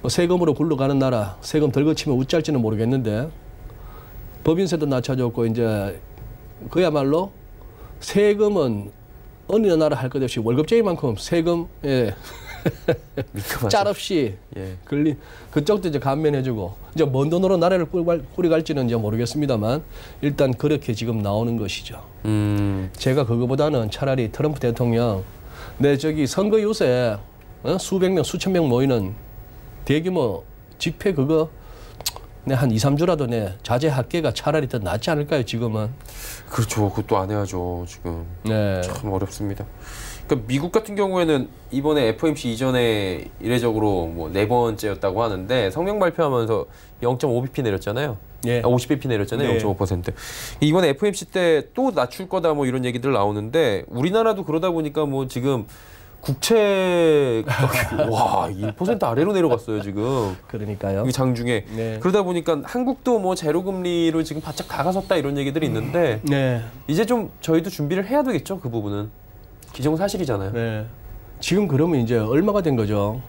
뭐 세금으로 굴러가는 나라 세금 덜 거치면 우짤지는 모르겠는데 법인세도 낮춰줬고 이제 그야말로 세금은 어느 나라 할 것 없이 월급쟁이만큼 세금에 짤 없이 예. 걸린 그쪽도 이제 감면해주고 이제 먼 돈으로 나라를 꾸려갈지는 이제 모르겠습니다만 일단 그렇게 지금 나오는 것이죠. 제가 그거보다는 차라리 트럼프 대통령 내 저기 선거 요새 수백 명 수천 명 모이는 대규모 집회 그거 내 한 2, 3주라도 내 자제학계가 차라리 더 낫지 않을까요 지금은? 그렇죠. 그것도 안 해야죠 지금. 네. 참 어렵습니다. 그러니까 미국 같은 경우에는 이번에 FOMC 이전에 이례적으로 뭐 4번째였다고 하는데 성명 발표하면서 0.5bp 내렸잖아요. 예. 50bp 내렸잖아요. 네. 0.5%. 이번에 FOMC 때 또 낮출 거다 뭐 이런 얘기들 나오는데 우리나라도 그러다 보니까 뭐 지금 국채 와 1% 아래로 내려갔어요 지금. 그러니까요. 이 장중에. 네. 그러다 보니까 한국도 뭐 제로금리로 지금 바짝 다가섰다 이런 얘기들이 있는데 네. 이제 좀 저희도 준비를 해야 되겠죠 그 부분은. 기정사실이잖아요. 네. 지금 그러면 이제 얼마가 된 거죠?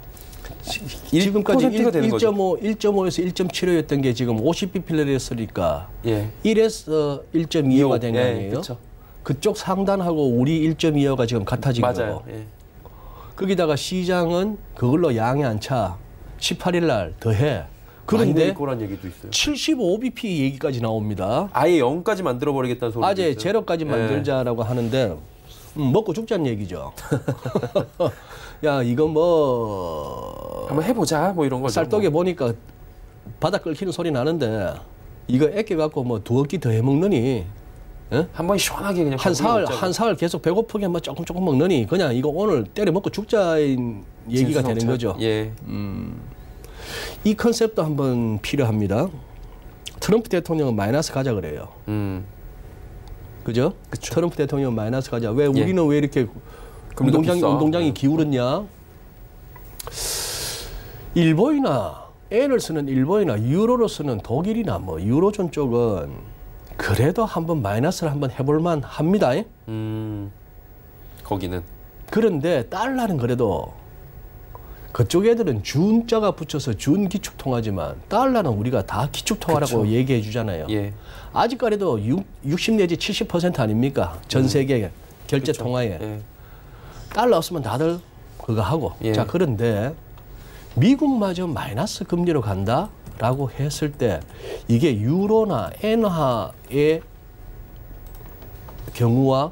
지금까지 1%가 되는 거죠. 1.5에서 1.75였던 게 지금 50bp를 내렸으니까 예. 1에서 1.25가 된 거 예, 아니에요? 그렇죠. 그쪽 상단하고 우리 1.25가 지금 같아진 맞아요. 거고. 예. 거기다가 시장은 그걸로 양이 안 차. 18일 날 더해. 그런데 그런데 거란 얘기도 있어요. 75bp 얘기까지 나옵니다. 아예 0까지 만들어 버리겠다는 소리도 아재 있어요. 제로까지 만들자라고 하는데 먹고 죽자는 얘기죠. 야 이거 뭐 한번 해보자 뭐 이런 거죠. 쌀떡에 보니까 바닥 끓이는 소리 나는데 이거 애껴 갖고 뭐 두어 끼 더 해먹느니 한번 시원하게 그냥 한 사흘 계속 배고프게 뭐 조금 먹느니 그냥 이거 오늘 때려 먹고 죽자인 얘기가 되는 거죠. 예. 이 컨셉도 한번 필요합니다. 트럼프 대통령은 마이너스 가자 그래요. 그죠? 그쵸. 트럼프 대통령은 마이너스 가자. 왜 우리는 왜 이렇게 금리도 비싸. 운동장이 기울었냐? 일본이나 엔을 쓰는 일본이나 유로로 쓰는 독일이나 뭐 유로존 쪽은 그래도 한번 마이너스를 한번 해볼만 합니다. 거기는. 그런데 달러는 그래도 그쪽 애들은 준자가 붙여서 준기축통화지만 달러는 우리가 다 기축통화라고 그쵸. 얘기해 주잖아요. 예. 아직까지도 60 내지 70% 아닙니까? 전 세계 결제 그쵸. 통화에. 예. 달러 없으면 다들 그거 하고. 예. 자, 그런데 미국마저 마이너스 금리로 간다라고 했을 때 이게 유로나 엔화의 경우와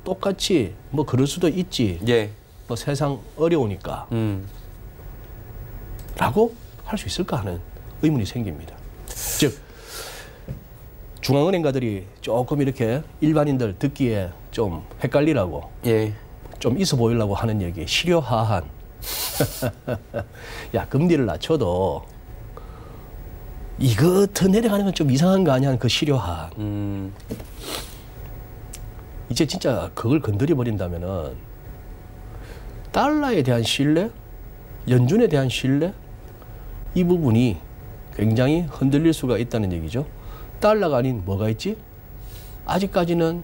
똑같이 뭐 그럴 수도 있지. 예. 뭐 세상 어려우니까. 라고 할 수 있을까 하는 의문이 생깁니다. 즉 중앙은행가들이 조금 이렇게 일반인들 듣기에 좀 헷갈리라고 예. 좀 있어 보이려고 하는 얘기 실효화한 야 금리를 낮춰도 이거 더 내려가는 건 좀 이상한 거 아니야 하는 그 실효화한 이제 진짜 그걸 건드려 버린다면은 달러에 대한 신뢰, 연준에 대한 신뢰 이 부분이 굉장히 흔들릴 수가 있다는 얘기죠. 달러가 아닌 뭐가 있지? 아직까지는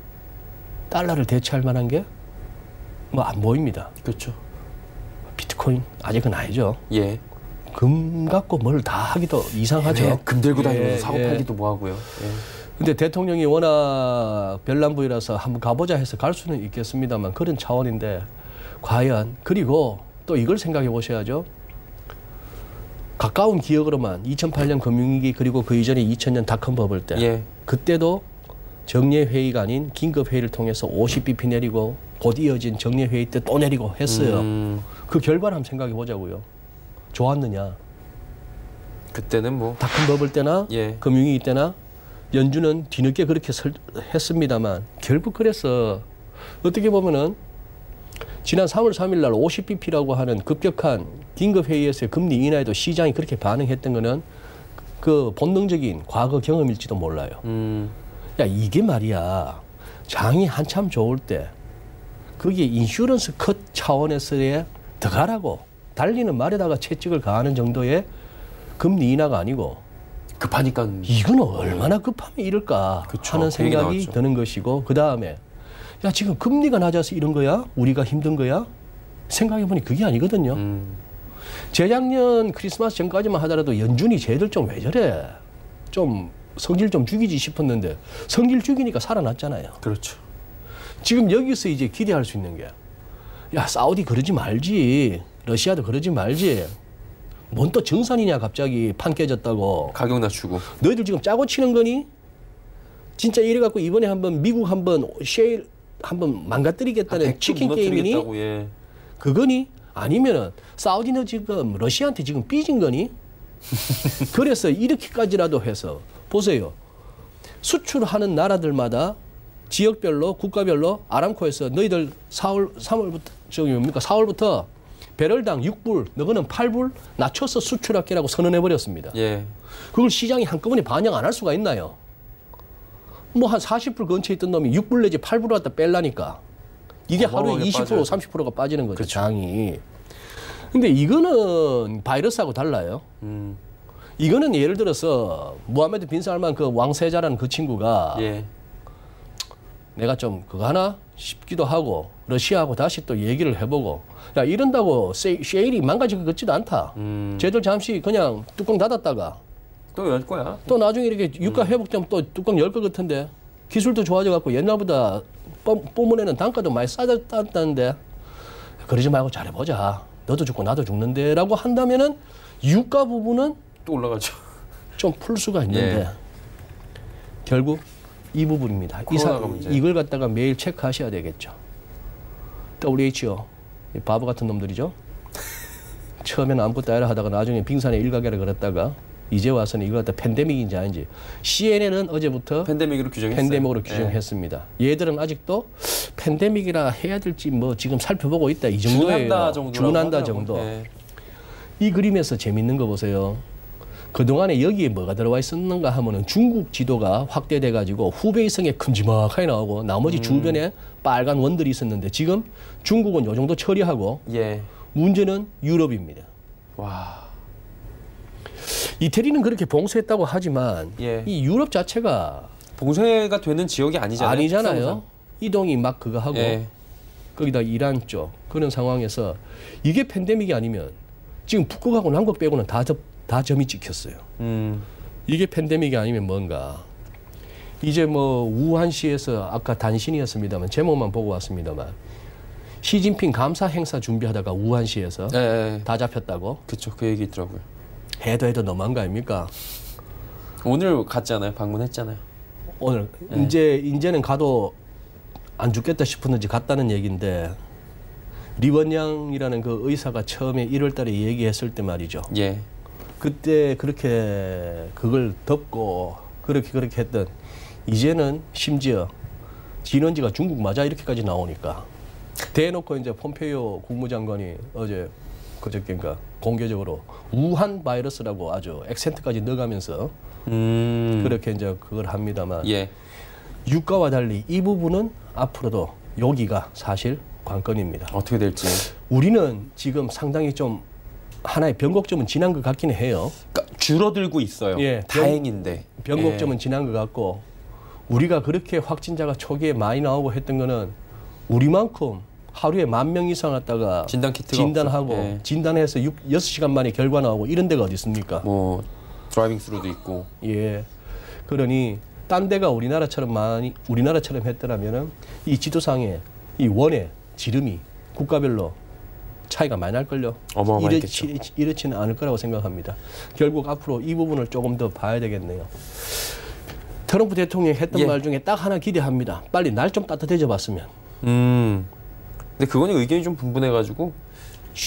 달러를 대체할 만한 게 뭐 안 보입니다. 그렇죠. 비트코인 아직은 아니죠. 예. 금 갖고 뭘 다 하기도 이상하죠. 네, 금 들고 다니면서 예, 사고 예. 팔기도 뭐 하고요. 예. 근데 대통령이 워낙 별남부이라서 한번 가보자 해서 갈 수는 있겠습니다만 그런 차원인데 과연 그리고 또 이걸 생각해 보셔야죠. 가까운 기억으로만 2008년 금융위기 그리고 그 이전에 2000년 닷컴 버블 때 예. 그때도 정례회의가 아닌 긴급회의를 통해서 50bp 내리고 곧 이어진 정례회의 때 또 내리고 했어요. 그 결과를 한번 생각해 보자고요. 좋았느냐. 그때는 뭐 닷컴 버블 때나 예. 금융위기 때나 연준은 뒤늦게 그렇게 했습니다만 결국 그래서 어떻게 보면은 지난 3월 3일 날 50bp라고 하는 급격한 긴급회의에서의 금리 인하에도 시장이 그렇게 반응했던 거는 그 본능적인 과거 경험일지도 몰라요. 야 이게 말이야 장이 한참 좋을 때 거기에 인슈런스 컷 차원에서의 더 가라고 달리는 말에다가 채찍을 가하는 정도의 금리 인하가 아니고 급하니까 이건 얼마나 급하면 이럴까 그쵸, 하는 그 얘기 생각이 나왔죠. 드는 것이고 그 다음에 야 지금 금리가 낮아서 이런 거야? 우리가 힘든 거야? 생각해보니 그게 아니거든요. 재작년 크리스마스 전까지만 하더라도 연준이 쟤들 좀 왜 저래? 좀 성질 좀 죽이지 싶었는데 성질 죽이니까 살아났잖아요. 그렇죠. 지금 여기서 이제 기대할 수 있는 게 야 사우디 그러지 말지 러시아도 그러지 말지 뭔 또 정산이냐 갑자기 판 깨졌다고 가격 낮추고. 너희들 지금 짜고 치는 거니? 진짜 이래갖고 이번에 한번 미국 한번 셰일 한번 망가뜨리겠다는 치킨 게임이니? 예. 그거니? 아니면은 사우디는 지금 러시아한테 지금 삐진 거니? 그래서 이렇게까지라도 해서 보세요. 수출하는 나라들마다 지역별로 국가별로 아람코에서 너희들 3월부터 저기 뭡니까 4월부터 배럴당 6불 너거는 8불 낮춰서 수출할게라고 선언해 버렸습니다. 예. 그걸 시장이 한꺼번에 반영 안 할 수가 있나요? 뭐 한 40불 근처에 있던 놈이 6불 내지 8불 갖다 뺄라니까 이게 하루에 20% 30%가 빠지는 거죠. 그렇죠. 장이. 근데 이거는 바이러스하고 달라요. 이거는 예를 들어서 무하메드 빈 살만 그 왕세자라는 그 친구가 예. 내가 좀 그거 하나 싶기도 하고 러시아하고 다시 또 얘기를 해보고 야 이런다고 셰일이 망가질 것 같지도 않다. 쟤들 잠시 그냥 뚜껑 닫았다가 또 열 거야. 또 나중에 이렇게 유가 회복되면 또 뚜껑 열 것 같은데 기술도 좋아져 갖고 옛날보다 뿜어내는 단가도 많이 싸졌다는데 그러지 말고 잘해보자. 너도 죽고 나도 죽는데 라고 한다면은 유가 부분은 또 올라가죠. 좀 풀 수가 있는데 예. 결국 이 부분입니다. 이걸 갖다가 매일 체크하셔야 되겠죠. WHO 바보 같은 놈들이죠. 처음에는 아무것도 아니라 하다가 나중에 빙산에 일가견을 걸었다가 이제 와서는 이걸 갖다 팬데믹인지 아닌지 CNN은 어제부터 팬데믹으로 규정했습니다. 얘들은 아직도 팬데믹이라 해야 될지 뭐 지금 살펴보고 있다. 이 정도예요. 준한다 정도. 네. 이 그림에서 재밌는 거 보세요. 그동안에 여기에 뭐가 들어와 있었는가 하면은 중국 지도가 확대돼 가지고 후베이성에 큼지막하게 나오고 나머지 주변에 빨간 원들이 있었는데 지금 중국은 요 정도 처리하고 예. 문제는 유럽입니다. 와. 이태리는 그렇게 봉쇄했다고 하지만 예. 이 유럽 자체가 봉쇄가 되는 지역이 아니잖아요. 이동이 막 그거 하고 예. 거기다 이란 쪽 그런 상황에서 이게 팬데믹이 아니면 지금 북극하고 남극 빼고는 다 점이 찍혔어요. 이게 팬데믹이 아니면 뭔가. 이제 뭐 우한시에서 아까 단신이었습니다만 제목만 보고 왔습니다만 시진핑 감사 행사 준비하다가 우한시에서 다 잡혔다고. 그렇죠. 그 얘기 있더라고요. 해도 너무한 거 아닙니까? 오늘 갔잖아요. 방문했잖아요. 오늘 이제는 가도 안 죽겠다 싶었는지 갔다는 얘기인데 리원양이라는 그 의사가 처음에 1월달에 얘기했을 때 말이죠. 예. 그때 그렇게 그걸 덮고 그렇게 했던 이제는 심지어 진원지가 중국 맞아 이렇게까지 나오니까 대놓고 이제 폼페이오 국무장관이 어제 그저께인가 공개적으로 우한 바이러스라고 아주 액센트까지 넣어가면서 그렇게 이제 그걸 합니다만 예. 유가와 달리 이 부분은 앞으로도 여기가 사실 관건입니다. 어떻게 될지. 우리는 지금 상당히 좀 하나의 변곡점은 지난 것 같기는 해요. 그러니까 줄어들고 있어요. 예, 다행인데. 변곡점은 지난 것 같고 우리가 그렇게 확진자가 초기에 많이 나오고 했던 거는 우리만큼 하루에 10,000명 이상 왔다가 진단하고 진단해서 6시간 만에 결과 나오고 이런 데가 어디 있습니까? 뭐 드라이빙 스루도 있고. 예. 그러니 딴 데가 우리나라처럼 했더라면은 이 지도상에 이 원의 지름이 국가별로 차이가 많이 날걸요. 어마어마했겠죠. 이렇지는 않을 거라고 생각합니다. 결국 앞으로 이 부분을 조금 더 봐야 되겠네요. 트럼프 대통령이 했던 말 중에 딱 하나 기대합니다. 빨리 날 좀 따뜻해져 봤으면. 근데 그거는 의견이 좀 분분해가지고.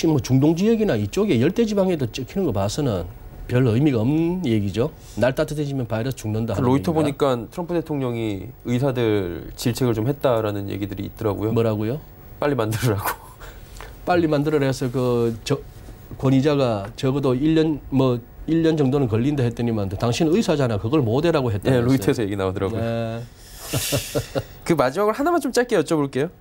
뭐 중동 지역이나 이쪽에 열대지방에도 찍히는 거 봐서는 별 의미가 없는 얘기죠. 날 따뜻해지면 바이러스 죽는다. 로이터 보니까 트럼프 대통령이 의사들 질책을 좀 했다라는 얘기들이 있더라고요. 뭐라고요? 빨리 만들으라고. 빨리 만들어라 해서 권위자가 적어도 1년 정도는 걸린다 했더니만 당신은 의사잖아. 그걸 못해라고 했다. 네, 로이터에서 얘기 나오더라고요. 네. 그 마지막으로 하나만 좀 짧게 여쭤볼게요.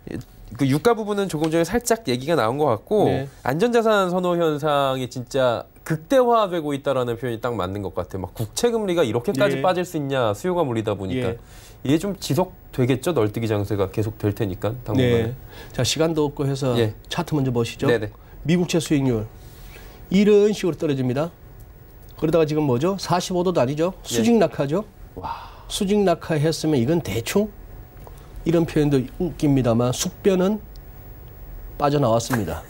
그 유가 부분은 조금 전에 살짝 얘기가 나온 것 같고 네. 안전자산 선호 현상이 진짜 극대화되고 있다라는 표현이 딱 맞는 것 같아요. 막 국채 금리가 이렇게까지 빠질 수 있냐 수요가 몰리다 보니까 이게 좀 지속되겠죠. 널뛰기 장세가 계속 될 테니까 당분간에. 네. 자 시간도 없고 해서 차트 먼저 보시죠. 네네. 미국채 수익률 이런 식으로 떨어집니다. 그러다가 지금 뭐죠? 45도도 아니죠? 수직 낙하죠? 와. 수직 낙하했으면 이건 대충 이런 표현도 웃깁니다만 숙변은 빠져나왔습니다.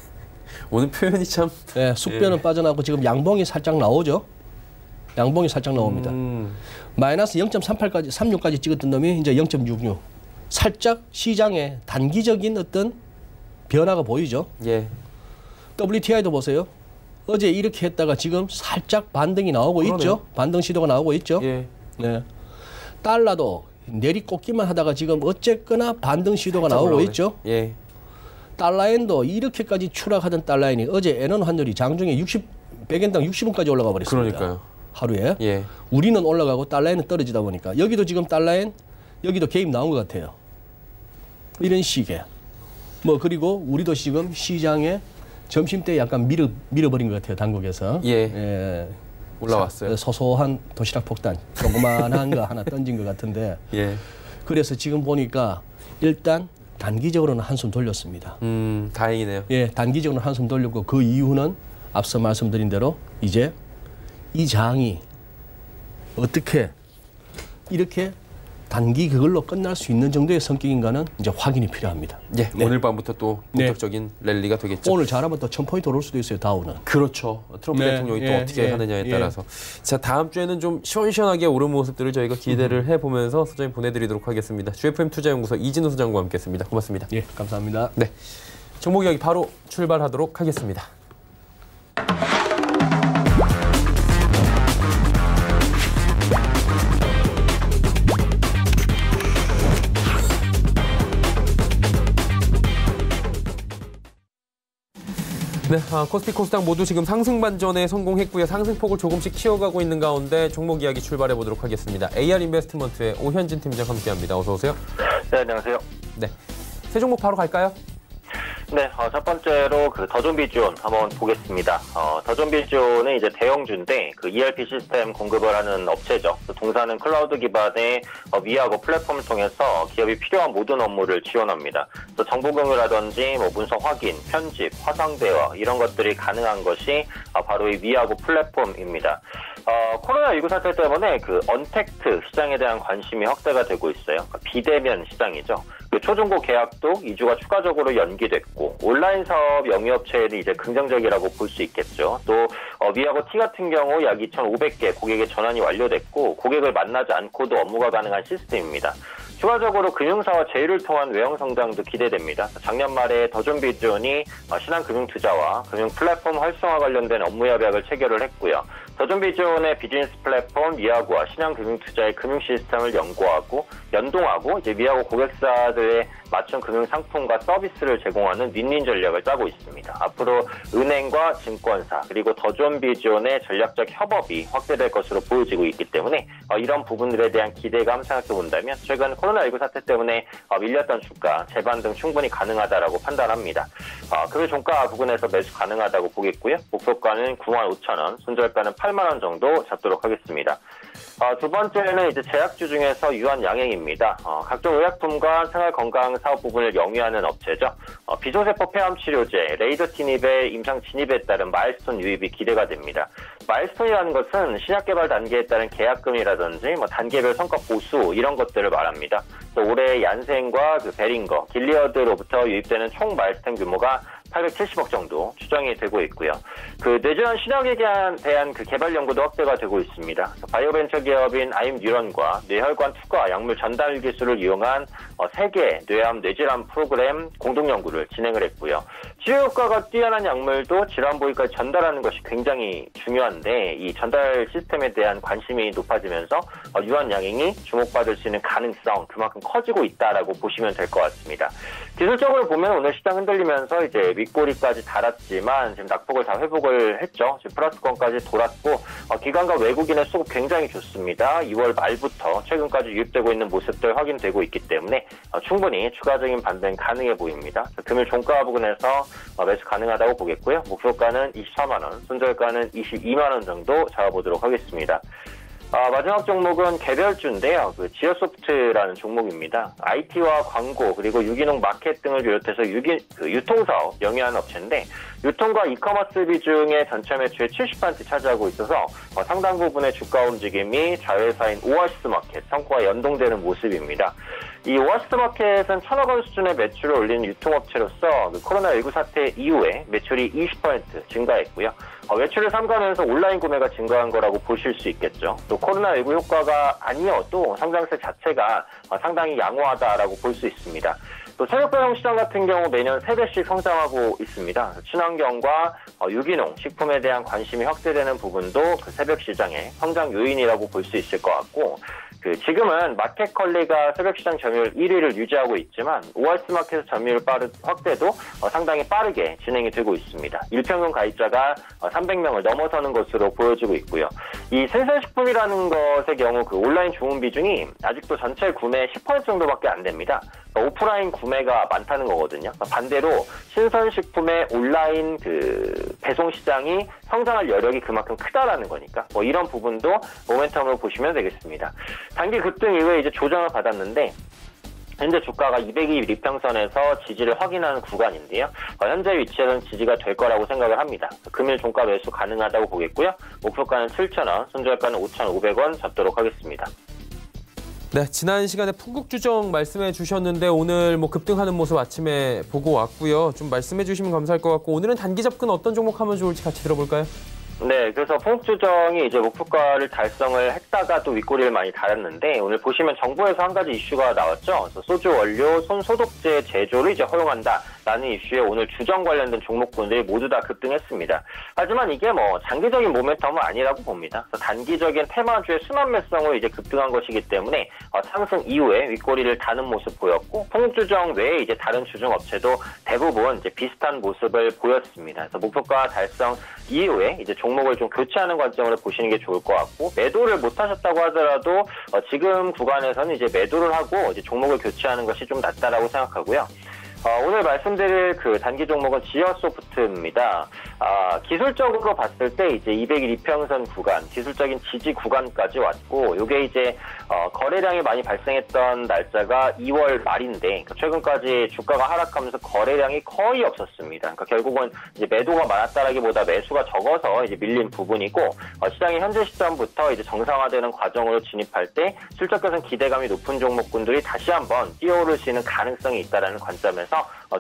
오늘 표현이 참. 네, 숙변은 빠져나오고 지금 양봉이 살짝 나오죠. 양봉이 살짝 나옵니다. 마이너스 0.38까지 36까지 찍었던 놈이 이제 0.66. 살짝 시장에 단기적인 어떤 변화가 보이죠. 예. WTI도 보세요. 어제 이렇게 했다가 지금 살짝 반등이 나오고 있죠. 반등 시도가 나오고 있죠. 예. 네. 달러도 내리꽂기만 하다가 지금 어쨌거나 반등 시도가 나오고 있죠. 예. 달러엔도 이렇게까지 추락하던 달러엔이 어제 엔원 환율이 장중에 100엔당 60원까지 올라가 버렸습니다. 그러니까요. 하루에. 예. 우리는 올라가고 달러엔은 떨어지다 보니까 여기도 지금 달러엔 여기도 개입 나온 것 같아요. 이런 식의. 뭐 그리고 우리도 지금 시장에 점심때 약간 밀어버린 것 같아요. 당국에서. 예. 올라왔어요. 소소한 도시락 폭탄, 조그만한 거 하나 던진 것 같은데. 예. 그래서 지금 보니까 일단 단기적으로는 한숨 돌렸습니다. 다행이네요. 예, 단기적으로는 한숨 돌렸고 그 이유는 앞서 말씀드린 대로 이제 이 장이 어떻게 이렇게 단기 그걸로 끝날 수 있는 정도의 성격인가는 이제 확인이 필요합니다. 예, 오늘 밤부터 또 본격적인 랠리가 되겠죠. 오늘 잘하면 또 1000포인트 오를 수도 있어요, 다우는. 그렇죠. 트럼프 대통령이 또 어떻게 하느냐에 따라서. 자, 다음 주에는 좀 시원시원하게 오른 모습들을 저희가 기대를 해보면서 소장님 보내드리도록 하겠습니다. GFM 투자연구소 이진우 소장과 함께했습니다. 고맙습니다. 예, 감사합니다. 네, 종목 이야기 바로 출발하도록 하겠습니다. 네, 코스피 코스닥 모두 지금 상승 반전에 성공했고요. 상승폭을 조금씩 키워가고 있는 가운데 종목 이야기 출발해 보도록 하겠습니다. AR 인베스트먼트의 오현진 팀장 함께합니다. 어서 오세요. 네, 안녕하세요. 네, 새 종목 바로 갈까요? 네, 첫 번째로 더존비존 한번 보겠습니다. 더존비존은 이제 대형주인데 ERP 시스템 공급을 하는 업체죠. 동사는 클라우드 기반의 위하고 플랫폼을 통해서 기업이 필요한 모든 업무를 지원합니다. 정보 공유라든지 문서 확인, 편집, 화상 대화 이런 것들이 가능한 것이 바로 이 위하고 플랫폼입니다. 코로나19 사태 때문에 언택트 시장에 대한 관심이 확대가 되고 있어요. 비대면 시장이죠. 초중고 계약도 2주가 추가적으로 연기됐고 온라인 사업 영위업체에는 이제 긍정적이라고 볼 수 있겠죠. 또 위하고 T 같은 경우 약 2,500개 고객의 전환이 완료됐고 고객을 만나지 않고도 업무가 가능한 시스템입니다. 추가적으로 금융사와 제휴를 통한 외형 성장도 기대됩니다. 작년 말에 더존비존이 신한금융투자와 금융 플랫폼 활성화 관련된 업무 협약을 체결을 했고요. 더존비존의 비즈니스 플랫폼 위하고와 신한금융투자의 금융 시스템을 연동하고 이제 위하고 고객사들의 맞춤 금융 상품과 서비스를 제공하는 윈윈 전략을 짜고 있습니다. 앞으로 은행과 증권사 그리고 더존비존의 전략적 협업이 확대될 것으로 보여지고 있기 때문에 이런 부분들에 대한 기대감 생각해 본다면 최근 코로나19 사태 때문에 밀렸던 주가 재반등 충분히 가능하다라고 판단합니다. 금일 종가 부근에서 매수 가능하다고 보겠고요. 목표가는 95,000원, 손절가는 8만 원 정도 잡도록 하겠습니다. 두 번째는 이제 제약주 중에서 유한양행입니다. 각종 의약품과 생활건강 사업 부분을 영위하는 업체죠. 비조세포 폐암 치료제 레이더티닙의 임상 진입에 따른 마일스톤 유입이 기대가 됩니다. 마일스톤이라는 것은 신약 개발 단계에 따른 계약금이라든지 단계별 성과 보수 이런 것들을 말합니다. 또 올해 얀센과 베링거, 길리어드로부터 유입되는 총 마일스톤 규모가 870억 정도 추정이 되고 있고요. 뇌질환 신약에 대한 개발 연구도 확대가 되고 있습니다. 바이오벤처 기업인 아임뉴런과 뇌혈관 투과 약물 전달 기술을 이용한 세계 뇌암 뇌질환 프로그램 공동 연구를 진행을 했고요. 치료 효과가 뛰어난 약물도 질환 부위까지 전달하는 것이 굉장히 중요한데 이 전달 시스템에 대한 관심이 높아지면서 유한양행이 주목받을 수 있는 가능성 그만큼 커지고 있다라고 보시면 될 것 같습니다. 기술적으로 보면 오늘 시장 흔들리면서 이제 윗꼬리까지 달았지만 지금 낙폭을 다 회복을 했죠. 지금 플러스권까지 돌았고 기관과 외국인의 수급 굉장히 좋습니다. 2월 말부터 최근까지 유입되고 있는 모습들 확인되고 있기 때문에 충분히 추가적인 반등 가능해 보입니다. 금일 종가 부근에서 매수 가능하다고 보겠고요. 목표가는 24만 원, 손절가는 22만 원 정도 잡아보도록 하겠습니다. 마지막 종목은 개별주인데요. 지어소프트라는 종목입니다. IT와 광고 그리고 유기농 마켓 등을 비롯해서 유통사업 영위하는 업체인데 유통과 이커머스 비중의 전체 매출의 70% 차지하고 있어서 상당 부분의 주가 움직임이 자회사인 오아시스 마켓 성과와 연동되는 모습입니다. 이 오아시스 마켓은 1,000억 원 수준의 매출을 올리는 유통업체로서 코로나19 사태 이후에 매출이 20% 증가했고요. 매출을 삼가면서 온라인 구매가 증가한 거라고 보실 수 있겠죠. 또 코로나19 효과가 아니어도 성장세 자체가 상당히 양호하다라고 볼 수 있습니다. 또 체육배송 시장 같은 경우 매년 3배씩 성장하고 있습니다. 친환경과 유기농, 식품에 대한 관심이 확대되는 부분도 새벽 시장의 성장 요인이라고 볼 수 있을 것 같고 지금은 마켓컬리가 새벽시장 점유율 1위를 유지하고 있지만 오월스마켓 점유율 확대도 상당히 빠르게 진행이 되고 있습니다. 일평균 가입자가 300명을 넘어서는 것으로 보여지고 있고요. 이 신선식품이라는 것의 경우 온라인 주문 비중이 아직도 전체 구매의 10% 정도밖에 안 됩니다. 오프라인 구매가 많다는 거거든요. 반대로 신선식품의 온라인 배송 시장이 성장할 여력이 그만큼 크다라는 거니까 이런 부분도 모멘텀으로 보시면 되겠습니다. 단기 급등 이후에 이제 조정을 받았는데 현재 주가가 202 이평선에서 지지를 확인하는 구간인데요. 현재 위치에서는 지지가 될 거라고 생각을 합니다. 금일 종가 매수 가능하다고 보겠고요. 목표가는 7,000원, 손절가는 5,500원 잡도록 하겠습니다. 네, 지난 시간에 풍국주정 말씀해 주셨는데 오늘 급등하는 모습 아침에 보고 왔고요. 좀 말씀해 주시면 감사할 것 같고 오늘은 단기 접근 어떤 종목 하면 좋을지 같이 들어볼까요? 네, 그래서 풍국주정이 이제 목표가를 달성을 했다가 또 윗꼬리를 많이 달았는데 오늘 보시면 정부에서 한 가지 이슈가 나왔죠. 그래서 소주 원료 손소독제 제조를 이제 허용한다라는 이슈에 오늘 주정 관련된 종목군들이 모두 다 급등했습니다. 하지만 이게 장기적인 모멘텀은 아니라고 봅니다. 그래서 단기적인 테마주의 순환 매성으로 이제 급등한 것이기 때문에 상승 이후에 윗꼬리를 다는 모습 보였고 풍국주정 외에 이제 다른 주정 업체도 대부분 이제 비슷한 모습을 보였습니다. 그래서 목표가 달성 이후에 이제 종목을 좀 교체하는 관점으로 보시는 게 좋을 것 같고 매도를 못 하셨다고 하더라도 지금 구간에서는 이제 매도를 하고 이제 종목을 교체하는 것이 좀 낫다라고 생각하고요. 오늘 말씀드릴 단기 종목은 지어소프트입니다. 기술적으로 봤을 때 이제 200일 이평선 구간, 기술적인 지지 구간까지 왔고, 요게 이제 거래량이 많이 발생했던 날짜가 2월 말인데, 최근까지 주가가 하락하면서 거래량이 거의 없었습니다. 그러니까 결국은 이제 매도가 많았다라기보다 매수가 적어서 이제 밀린 부분이고, 시장이 현재 시점부터 이제 정상화되는 과정으로 진입할 때 실적 개선 기대감이 높은 종목군들이 다시 한번 뛰어오를 수 있는 가능성이 있다라는 관점에서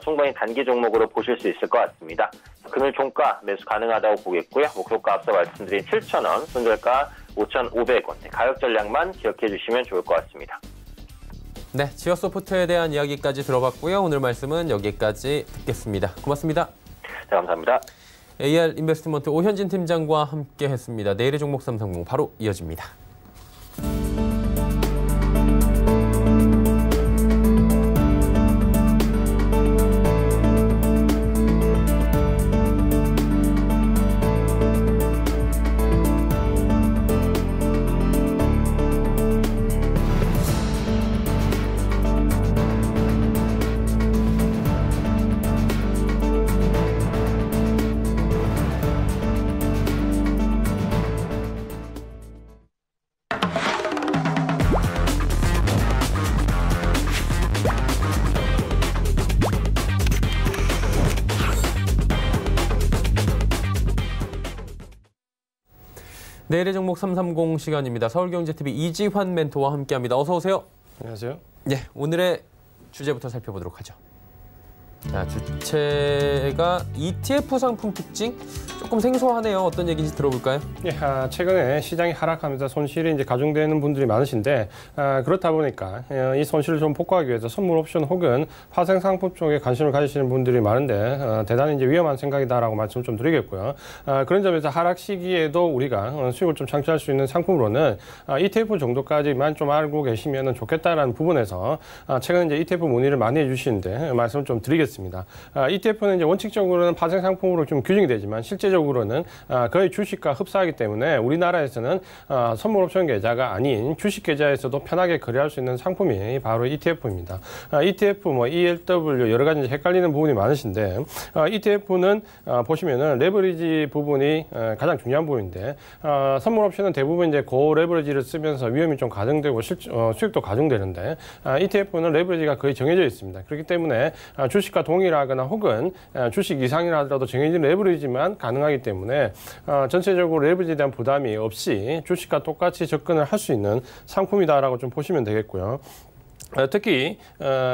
충분히 단기 종목으로 보실 수 있을 것 같습니다. 금일 종가 매수 가능하다고 보겠고요. 목표가 앞서 말씀드린 7,000원, 손절가 5,500원. 가격 전략만 기억해 주시면 좋을 것 같습니다. 네, 지어소프트에 대한 이야기까지 들어봤고요. 오늘 말씀은 여기까지 듣겠습니다. 고맙습니다. 네, 감사합니다. AR 인베스트먼트 오현진 팀장과 함께했습니다. 내일의 종목 330 바로 이어집니다. 내일의 종목 330 시간입니다. 서울경제TV 이지환 멘토와 함께합니다. 어서 오세요. 안녕하세요. 네, 오늘의 주제부터 살펴보도록 하죠. 자, 주체가 ETF 상품 특징? 조금 생소하네요. 어떤 얘기인지 들어볼까요? 예, 최근에 시장이 하락하면서 손실이 이제 가중되는 분들이 많으신데 그렇다 보니까 이 손실을 좀 복구하기 위해서 선물 옵션 혹은 파생 상품 쪽에 관심을 가지시는 분들이 많은데 대단히 이제 위험한 생각이다라고 말씀 좀 드리겠고요. 그런 점에서 하락 시기에도 우리가 수익을 좀 창출할 수 있는 상품으로는 ETF 정도까지만 좀 알고 계시면 좋겠다라는 부분에서 최근에 이제 ETF 문의를 많이 해주시는데 말씀 좀 드리겠습니다. ETF는 이제 원칙적으로는 파생 상품으로 좀 규정이 되지만 실제적으로는 거의 주식과 흡사하기 때문에 우리나라에서는 선물 옵션 계좌가 아닌 주식 계좌에서도 편하게 거래할 수 있는 상품이 바로 ETF입니다. ETF, ELW 여러 가지 헷갈리는 부분이 많으신데 ETF는 보시면은 레버리지 부분이 가장 중요한 부분인데 선물 옵션은 대부분 이제 고레버리지를 쓰면서 위험이 좀 가중되고 수익도 가중되는데 ETF는 레버리지가 거의 정해져 있습니다. 그렇기 때문에 주식과 동일하거나 혹은 주식 이상이라 하더라도 정해진 레버리지만 가능하기 때문에 전체적으로 레버리지에 대한 부담이 없이 주식과 똑같이 접근을 할 수 있는 상품이다라고 좀 보시면 되겠고요. 특히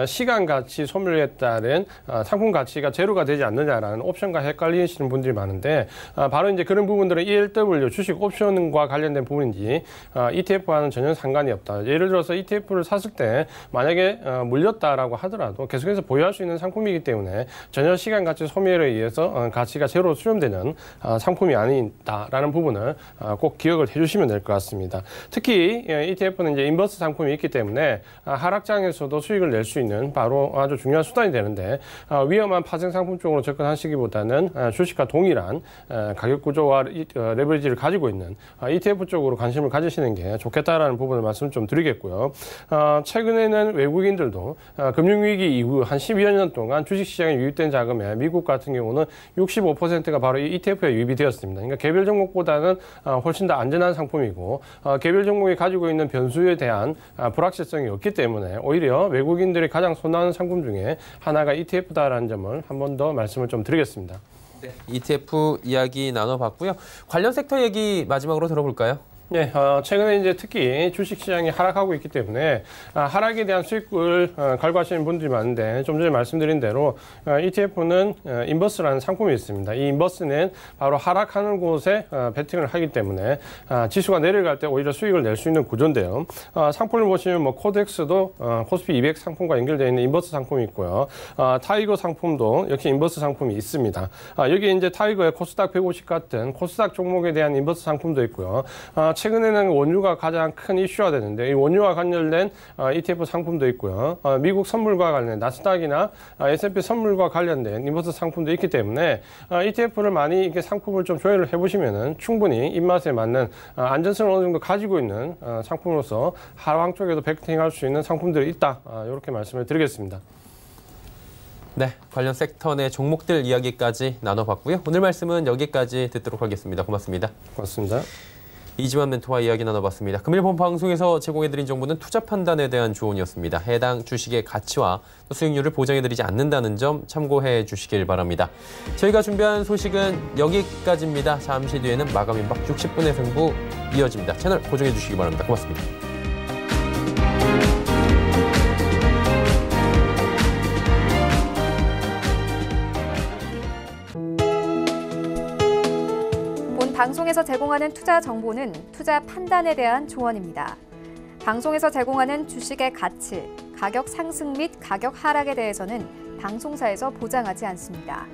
시간 가치 소멸에 따른 상품 가치가 제로가 되지 않느냐라는 옵션과 헷갈리시는 분들이 많은데 바로 이제 그런 부분들은 ELW 주식 옵션과 관련된 부분인지 ETF와는 전혀 상관이 없다. 예를 들어서 ETF를 샀을 때 만약에 물렸다라고 하더라도 계속해서 보유할 수 있는 상품이기 때문에 전혀 시간 가치 소멸에 의해서 가치가 제로로 수렴되는 상품이 아니다라는 부분을 꼭 기억을 해주시면 될 것 같습니다. 특히 ETF는 이제 인버스 상품이 있기 때문에 하락장에서도 수익을 낼 수 있는 바로 아주 중요한 수단이 되는데 위험한 파생 상품 쪽으로 접근하시기보다는 주식과 동일한 가격 구조와 레버리지를 가지고 있는 ETF 쪽으로 관심을 가지시는 게 좋겠다라는 부분을 말씀 좀 드리겠고요. 최근에는 외국인들도 금융위기 이후 한 12여 년 동안 주식시장에 유입된 자금에 미국 같은 경우는 65%가 바로 이 ETF에 유입이 되었습니다. 그러니까 개별 종목보다는 훨씬 더 안전한 상품이고 개별 종목이 가지고 있는 변수에 대한 불확실성이 없기 때문에 오히려 외국인들이 가장 선호하는 상품 중에 하나가 ETF다라는 점을 한 번 더 말씀을 좀 드리겠습니다. 네, ETF 이야기 나눠봤고요. 관련 섹터 얘기 마지막으로 들어볼까요? 네, 최근에 이제 특히 주식시장이 하락하고 있기 때문에 하락에 대한 수익을 갈구하시는 분들이 많은데 좀 전에 말씀드린 대로 ETF는 인버스라는 상품이 있습니다. 이 인버스는 바로 하락하는 곳에 베팅을 하기 때문에 지수가 내려갈 때 오히려 수익을 낼 수 있는 구조인데요. 상품을 보시면 뭐 코덱스도 코스피 200 상품과 연결되어 있는 인버스 상품이 있고요. 타이거 상품도 역시 인버스 상품이 있습니다. 여기 이제 타이거의 코스닥 150 같은 코스닥 종목에 대한 인버스 상품도 있고요. 최근에는 원유가 가장 큰 이슈가 되는데 이 원유와 관련된 ETF 상품도 있고요. 미국 선물과 관련된 나스닥이나 S&P 선물과 관련된 인버스 상품도 있기 때문에 ETF를 많이 이렇게 상품을 좀 조회를 해보시면은 충분히 입맛에 맞는 안전성을 어느 정도 가지고 있는 상품으로서 하방 쪽에도 베팅할 수 있는 상품들이 있다. 이렇게 말씀을 드리겠습니다. 네, 관련 섹터 내 종목들 이야기까지 나눠봤고요. 오늘 말씀은 여기까지 듣도록 하겠습니다. 고맙습니다. 고맙습니다. 이지환 멘토와 이야기 나눠봤습니다. 금일 본 방송에서 제공해드린 정보는 투자 판단에 대한 조언이었습니다. 해당 주식의 가치와 또 수익률을 보장해드리지 않는다는 점 참고해 주시길 바랍니다. 저희가 준비한 소식은 여기까지입니다. 잠시 뒤에는 마감 임박 60분의 승부 이어집니다. 채널 고정해 주시기 바랍니다. 고맙습니다. 방송에서 제공하는 투자 정보는 투자 판단에 대한 조언입니다. 방송에서 제공하는 주식의 가치, 가격 상승 및 가격 하락에 대해서는 방송사에서 보장하지 않습니다.